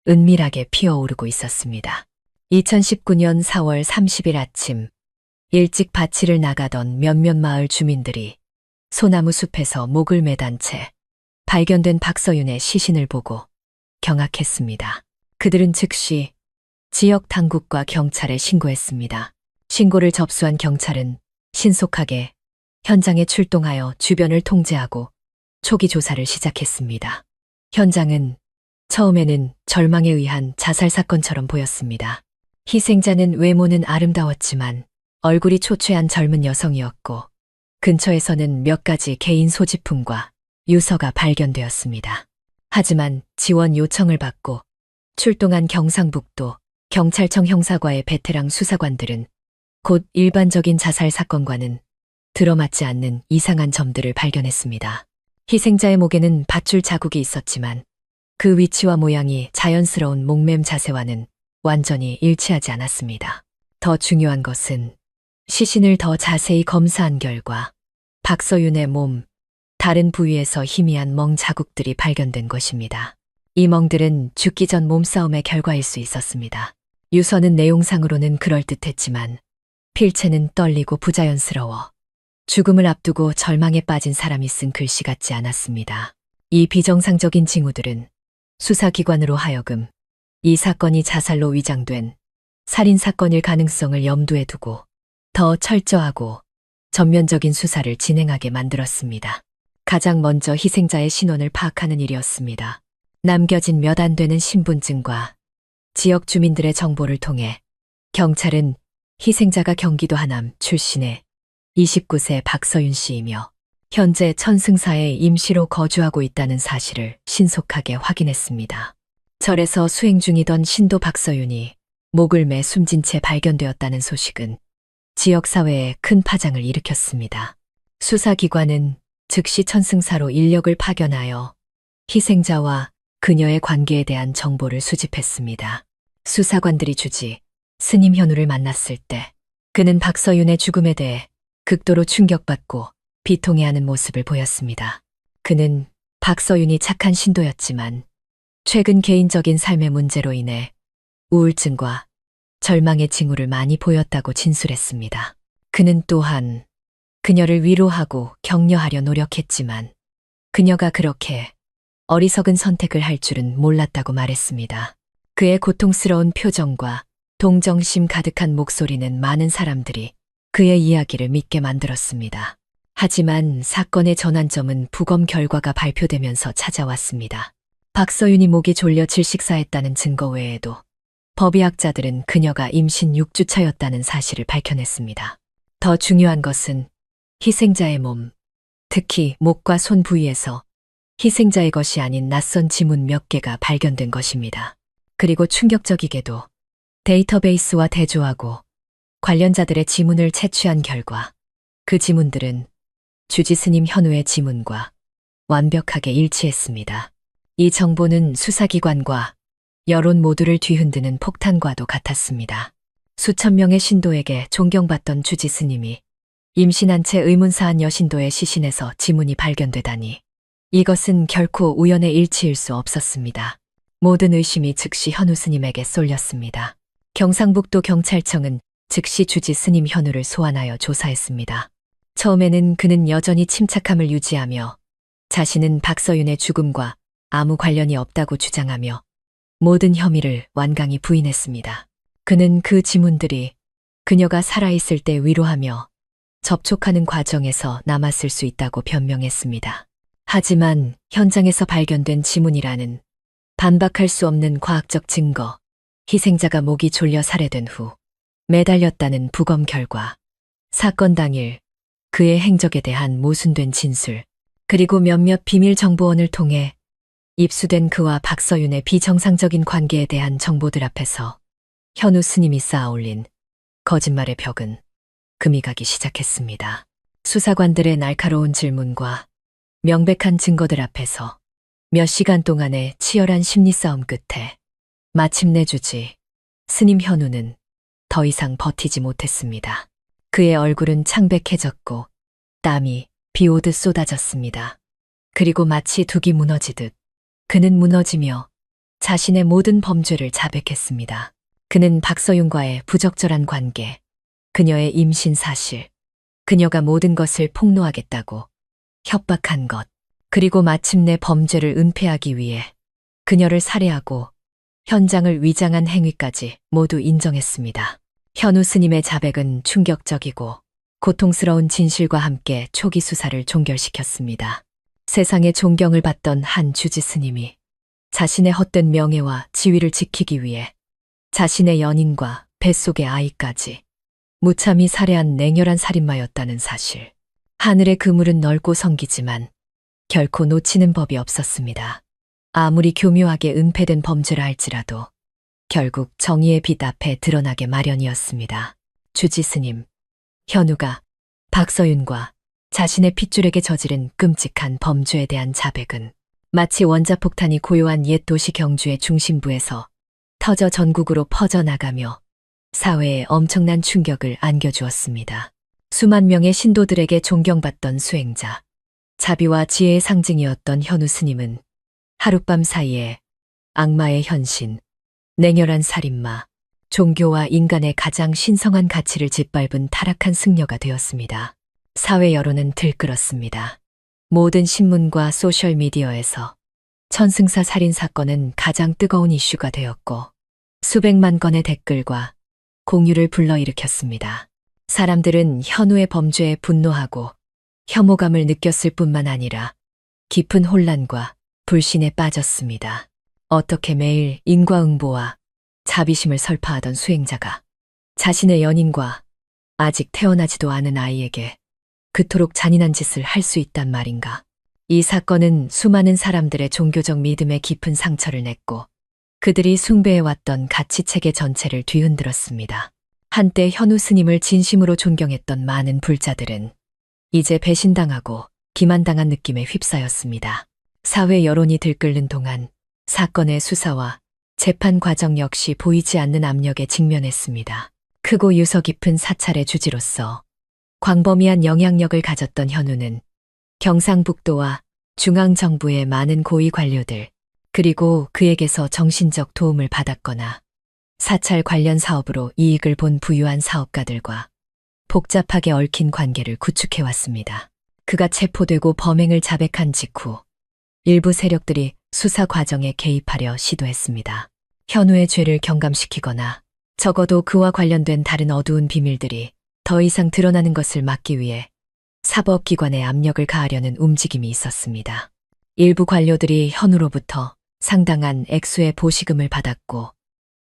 은밀하게 피어오르고 있었습니다. 2019년 4월 30일 아침, 일찍 밭일을 나가던 몇몇 마을 주민들이 소나무 숲에서 목을 매단 채 발견된 박서윤의 시신을 보고 경악했습니다. 그들은 즉시 지역 당국과 경찰에 신고했습니다. 신고를 접수한 경찰은 신속하게 현장에 출동하여 주변을 통제하고 초기 조사를 시작했습니다. 현장은 처음에는 절망에 의한 자살 사건처럼 보였습니다. 희생자는 외모는 아름다웠지만 얼굴이 초췌한 젊은 여성이었고 근처에서는 몇 가지 개인 소지품과 유서가 발견되었습니다. 하지만 지원 요청을 받고 출동한 경상북도 경찰청 형사과의 베테랑 수사관들은 곧 일반적인 자살 사건과는 들어맞지 않는 이상한 점들을 발견했습니다. 희생자의 목에는 밧줄 자국이 있었지만 그 위치와 모양이 자연스러운 목맴 자세와는 완전히 일치하지 않았습니다. 더 중요한 것은 시신을 더 자세히 검사한 결과 박서윤의 몸, 다른 부위에서 희미한 멍 자국들이 발견된 것입니다. 이 멍들은 죽기 전 몸싸움의 결과일 수 있었습니다. 유서는 내용상으로는 그럴듯했지만 필체는 떨리고 부자연스러워 죽음을 앞두고 절망에 빠진 사람이 쓴 글씨 같지 않았습니다. 이 비정상적인 징후들은 수사기관으로 하여금 이 사건이 자살로 위장된 살인사건일 가능성을 염두에 두고 더 철저하고 전면적인 수사를 진행하게 만들었습니다. 가장 먼저 희생자의 신원을 파악하는 일이었습니다. 남겨진 몇 안 되는 신분증과 지역 주민들의 정보를 통해 경찰은 희생자가 경기도 하남 출신의 29세 박서윤 씨이며 현재 천승사에 임시로 거주하고 있다는 사실을 신속하게 확인했습니다. 절에서 수행 중이던 신도 박서윤이 목을 매 숨진 채 발견되었다는 소식은 지역사회에 큰 파장을 일으켰습니다. 수사기관은 즉시 천승사로 인력을 파견하여 희생자와 그녀의 관계에 대한 정보를 수집했습니다. 수사관들이 주지 스님 현우를 만났을 때 그는 박서윤의 죽음에 대해 극도로 충격받고 비통해하는 모습을 보였습니다. 그는 박서윤이 착한 신도였지만 최근 개인적인 삶의 문제로 인해 우울증과 절망의 징후를 많이 보였다고 진술했습니다. 그는 또한 그녀를 위로하고 격려하려 노력했지만 그녀가 그렇게 어리석은 선택을 할 줄은 몰랐다고 말했습니다. 그의 고통스러운 표정과 동정심 가득한 목소리는 많은 사람들이 그의 이야기를 믿게 만들었습니다. 하지만 사건의 전환점은 부검 결과가 발표되면서 찾아왔습니다. 박서윤이 목이 졸려 질식사했다는 증거 외에도 법의학자들은 그녀가 임신 6주차였다는 사실을 밝혀냈습니다. 더 중요한 것은 희생자의 몸, 특히 목과 손 부위에서 희생자의 것이 아닌 낯선 지문 몇 개가 발견된 것입니다. 그리고 충격적이게도 데이터베이스와 대조하고 관련자들의 지문을 채취한 결과 그 지문들은 주지스님 현우의 지문과 완벽하게 일치했습니다. 이 정보는 수사기관과 여론 모두를 뒤흔드는 폭탄과도 같았습니다. 수천 명의 신도에게 존경받던 주지스님이 임신한 채 의문사한 여신도의 시신에서 지문이 발견되다니 이것은 결코 우연의 일치일 수 없었습니다. 모든 의심이 즉시 현우 스님에게 쏠렸습니다. 경상북도 경찰청은 즉시 주지 스님 현우를 소환하여 조사했습니다. 처음에는 그는 여전히 침착함을 유지하며 자신은 박서윤의 죽음과 아무 관련이 없다고 주장하며 모든 혐의를 완강히 부인했습니다. 그는 그 지문들이 그녀가 살아있을 때 위로하며 접촉하는 과정에서 남았을 수 있다고 변명했습니다. 하지만 현장에서 발견된 지문이라는 반박할 수 없는 과학적 증거, 희생자가 목이 졸려 살해된 후 매달렸다는 부검 결과, 사건 당일 그의 행적에 대한 모순된 진술, 그리고 몇몇 비밀 정보원을 통해 입수된 그와 박서윤의 비정상적인 관계에 대한 정보들 앞에서 현우 스님이 쌓아올린 거짓말의 벽은 금이 가기 시작했습니다. 수사관들의 날카로운 질문과 명백한 증거들 앞에서 몇 시간 동안의 치열한 심리싸움 끝에 마침내 주지 스님 현우는 더 이상 버티지 못했습니다. 그의 얼굴은 창백해졌고 땀이 비 오듯 쏟아졌습니다. 그리고 마치 둑이 무너지듯 그는 무너지며 자신의 모든 범죄를 자백했습니다. 그는 박서윤과의 부적절한 관계, 그녀의 임신 사실, 그녀가 모든 것을 폭로하겠다고 협박한 것, 그리고 마침내 범죄를 은폐하기 위해 그녀를 살해하고 현장을 위장한 행위까지 모두 인정했습니다. 현우 스님의 자백은 충격적이고 고통스러운 진실과 함께 초기 수사를 종결시켰습니다. 세상에 존경을 받던 한 주지 스님이 자신의 헛된 명예와 지위를 지키기 위해 자신의 연인과 뱃속의 아이까지 무참히 살해한 냉혈한 살인마였다는 사실. 하늘의 그물은 넓고 성기지만 결코 놓치는 법이 없었습니다. 아무리 교묘하게 은폐된 범죄라 할지라도 결국 정의의 빛 앞에 드러나게 마련이었습니다. 주지 스님, 현우가 박서윤과 자신의 핏줄에게 저지른 끔찍한 범죄에 대한 자백은 마치 원자폭탄이 고요한 옛 도시 경주의 중심부에서 터져 전국으로 퍼져나가며 사회에 엄청난 충격을 안겨주었습니다. 수만 명의 신도들에게 존경받던 수행자, 자비와 지혜의 상징이었던 현우 스님은 하룻밤 사이에 악마의 현신, 냉혈한 살인마, 종교와 인간의 가장 신성한 가치를 짓밟은 타락한 승려가 되었습니다. 사회 여론은 들끓었습니다. 모든 신문과 소셜미디어에서 천승사 살인 사건은 가장 뜨거운 이슈가 되었고 수백만 건의 댓글과 공유를 불러일으켰습니다. 사람들은 현우의 범죄에 분노하고 혐오감을 느꼈을 뿐만 아니라 깊은 혼란과 불신에 빠졌습니다. 어떻게 매일 인과응보와 자비심을 설파하던 수행자가 자신의 연인과 아직 태어나지도 않은 아이에게 그토록 잔인한 짓을 할 수 있단 말인가. 이 사건은 수많은 사람들의 종교적 믿음에 깊은 상처를 냈고 그들이 숭배해왔던 가치체계 전체를 뒤흔들었습니다. 한때 현우 스님을 진심으로 존경했던 많은 불자들은 이제 배신당하고 기만당한 느낌에 휩싸였습니다. 사회 여론이 들끓는 동안 사건의 수사와 재판 과정 역시 보이지 않는 압력에 직면했습니다. 크고 유서 깊은 사찰의 주지로서 광범위한 영향력을 가졌던 현우는 경상북도와 중앙정부의 많은 고위 관료들 그리고 그에게서 정신적 도움을 받았거나 사찰 관련 사업으로 이익을 본 부유한 사업가들과 복잡하게 얽힌 관계를 구축해왔습니다. 그가 체포되고 범행을 자백한 직후 일부 세력들이 수사 과정에 개입하려 시도했습니다. 현우의 죄를 경감시키거나 적어도 그와 관련된 다른 어두운 비밀들이 더 이상 드러나는 것을 막기 위해 사법기관에 압력을 가하려는 움직임이 있었습니다. 일부 관료들이 현우로부터 상당한 액수의 보시금을 받았고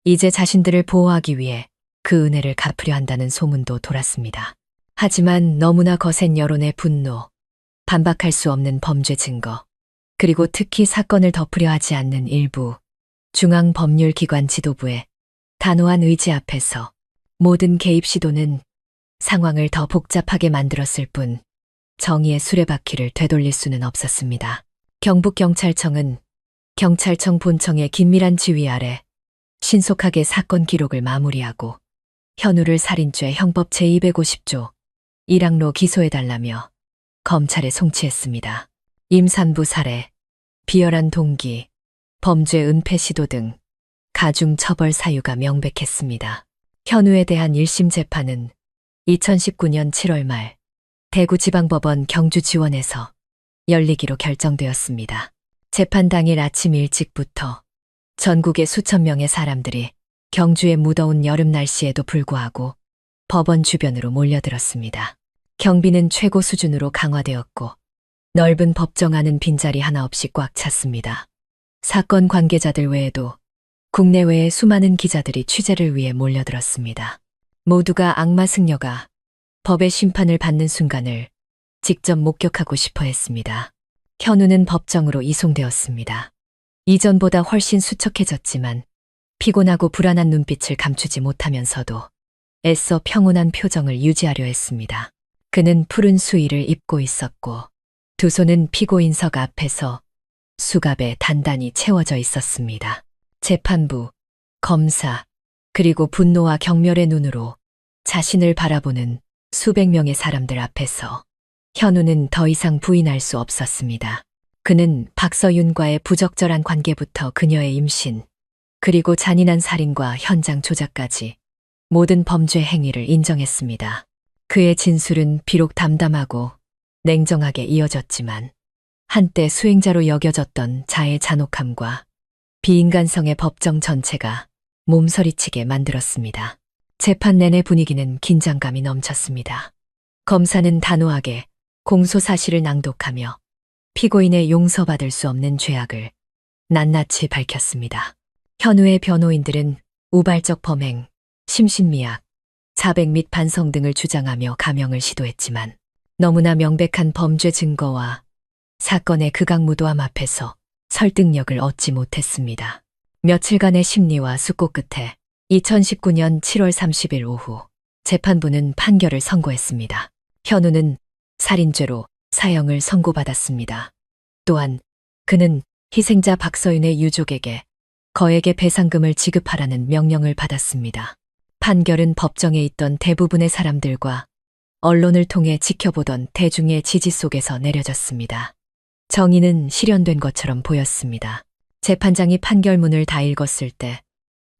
이제 자신들을 보호하기 위해 그 은혜를 갚으려 한다는 소문도 돌았습니다. 하지만 너무나 거센 여론의 분노, 반박할 수 없는 범죄 증거, 그리고 특히 사건을 덮으려 하지 않는 일부 중앙법률기관 지도부의 단호한 의지 앞에서 모든 개입 시도는 상황을 더 복잡하게 만들었을 뿐 정의의 수레바퀴를 되돌릴 수는 없었습니다. 경북경찰청은 경찰청 본청의 긴밀한 지휘 아래 신속하게 사건 기록을 마무리하고 현우를 살인죄 형법 제250조 1항로 기소해달라며 검찰에 송치했습니다. 임산부 살해, 비열한 동기, 범죄 은폐 시도 등 가중 처벌 사유가 명백했습니다. 현우에 대한 1심 재판은 2019년 7월 말 대구지방법원 경주지원에서 열리기로 결정되었습니다. 재판 당일 아침 일찍부터 전국의 수천 명의 사람들이 경주의 무더운 여름 날씨에도 불구하고 법원 주변으로 몰려들었습니다. 경비는 최고 수준으로 강화되었고 넓은 법정 안은 빈자리 하나 없이 꽉 찼습니다. 사건 관계자들 외에도 국내외의 수많은 기자들이 취재를 위해 몰려들었습니다. 모두가 악마 승려가 법의 심판을 받는 순간을 직접 목격하고 싶어 했습니다. 현우는 법정으로 이송되었습니다. 이전보다 훨씬 수척해졌지만 피곤하고 불안한 눈빛을 감추지 못하면서도 애써 평온한 표정을 유지하려 했습니다. 그는 푸른 수의를 입고 있었고 두 손은 피고인석 앞에서 수갑에 단단히 채워져 있었습니다. 재판부, 검사, 그리고 분노와 경멸의 눈으로 자신을 바라보는 수백 명의 사람들 앞에서 현우는 더 이상 부인할 수 없었습니다. 그는 박서윤과의 부적절한 관계부터 그녀의 임신, 그리고 잔인한 살인과 현장 조작까지 모든 범죄 행위를 인정했습니다. 그의 진술은 비록 담담하고 냉정하게 이어졌지만 한때 수행자로 여겨졌던 자의 잔혹함과 비인간성의 법정 전체가 몸서리치게 만들었습니다. 재판 내내 분위기는 긴장감이 넘쳤습니다. 검사는 단호하게 공소 사실을 낭독하며 피고인의 용서받을 수 없는 죄악을 낱낱이 밝혔습니다. 현우의 변호인들은 우발적 범행, 심신미약, 자백 및 반성 등을 주장하며 감형을 시도했지만 너무나 명백한 범죄 증거와 사건의 극악무도함 앞에서 설득력을 얻지 못했습니다. 며칠간의 심리와 숙고 끝에 2019년 7월 30일 오후 재판부는 판결을 선고했습니다. 현우는 살인죄로 사형을 선고받았습니다. 또한 그는 희생자 박서윤의 유족에게 거액의 배상금을 지급하라는 명령을 받았습니다. 판결은 법정에 있던 대부분의 사람들과 언론을 통해 지켜보던 대중의 지지 속에서 내려졌습니다. 정의는 실현된 것처럼 보였습니다. 재판장이 판결문을 다 읽었을 때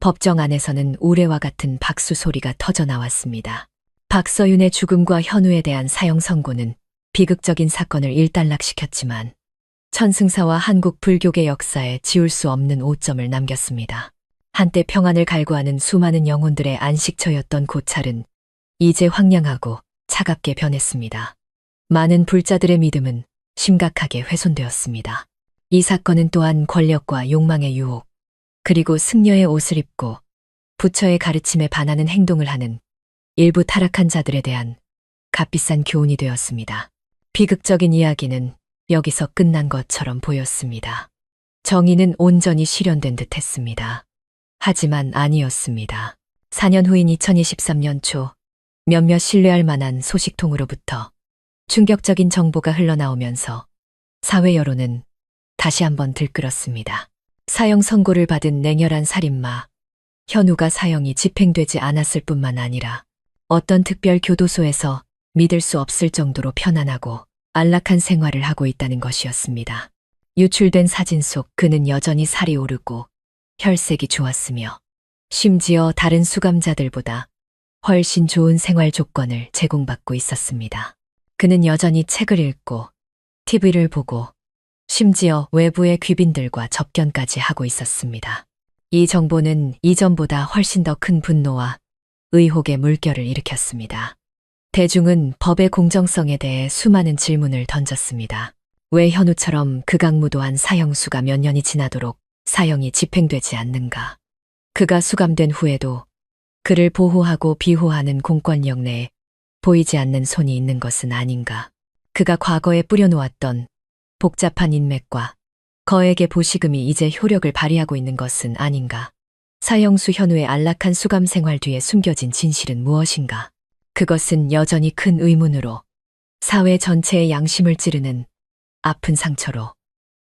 법정 안에서는 우레와 같은 박수 소리가 터져 나왔습니다. 박서윤의 죽음과 현우에 대한 사형 선고는 비극적인 사건을 일단락시켰지만 천승사와 한국 불교계 역사에 지울 수 없는 오점을 남겼습니다. 한때 평안을 갈구하는 수많은 영혼들의 안식처였던 고찰은 이제 황량하고 차갑게 변했습니다. 많은 불자들의 믿음은 심각하게 훼손되었습니다. 이 사건은 또한 권력과 욕망의 유혹, 그리고 승려의 옷을 입고 부처의 가르침에 반하는 행동을 하는 일부 타락한 자들에 대한 값비싼 교훈이 되었습니다. 비극적인 이야기는 여기서 끝난 것처럼 보였습니다. 정의는 온전히 실현된 듯 했습니다. 하지만 아니었습니다. 4년 후인 2023년 초 몇몇 신뢰할 만한 소식통으로부터 충격적인 정보가 흘러나오면서 사회 여론은 다시 한번 들끓었습니다. 사형 선고를 받은 냉혈한 살인마 현우가 사형이 집행되지 않았을 뿐만 아니라 어떤 특별 교도소에서 믿을 수 없을 정도로 편안하고 안락한 생활을 하고 있다는 것이었습니다. 유출된 사진 속 그는 여전히 살이 오르고 혈색이 좋았으며 심지어 다른 수감자들보다 훨씬 좋은 생활 조건을 제공받고 있었습니다. 그는 여전히 책을 읽고 TV를 보고 심지어 외부의 귀빈들과 접견까지 하고 있었습니다. 이 정보는 이전보다 훨씬 더 큰 분노와 의혹의 물결을 일으켰습니다. 대중은 법의 공정성에 대해 수많은 질문을 던졌습니다. 왜 현우처럼 극악무도한 사형수가 몇 년이 지나도록 사형이 집행되지 않는가? 그가 수감된 후에도 그를 보호하고 비호하는 공권력 내에 보이지 않는 손이 있는 것은 아닌가? 그가 과거에 뿌려놓았던 복잡한 인맥과 거액의 보시금이 이제 효력을 발휘하고 있는 것은 아닌가? 사형수 현우의 안락한 수감 생활 뒤에 숨겨진 진실은 무엇인가? 그것은 여전히 큰 의문으로 사회 전체의 양심을 찌르는 아픈 상처로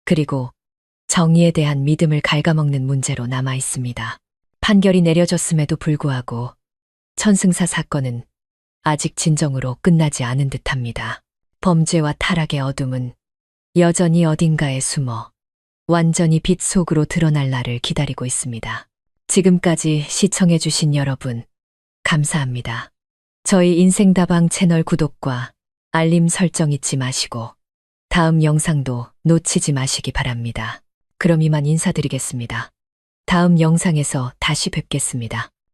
그리고 정의에 대한 믿음을 갉아먹는 문제로 남아 있습니다. 판결이 내려졌음에도 불구하고 천승사 사건은 아직 진정으로 끝나지 않은 듯합니다. 범죄와 타락의 어둠은 여전히 어딘가에 숨어 완전히 빛 속으로 드러날 날을 기다리고 있습니다. 지금까지 시청해주신 여러분, 감사합니다. 저희 인생다방 채널 구독과 알림 설정 잊지 마시고 다음 영상도 놓치지 마시기 바랍니다. 그럼 이만 인사드리겠습니다. 다음 영상에서 다시 뵙겠습니다.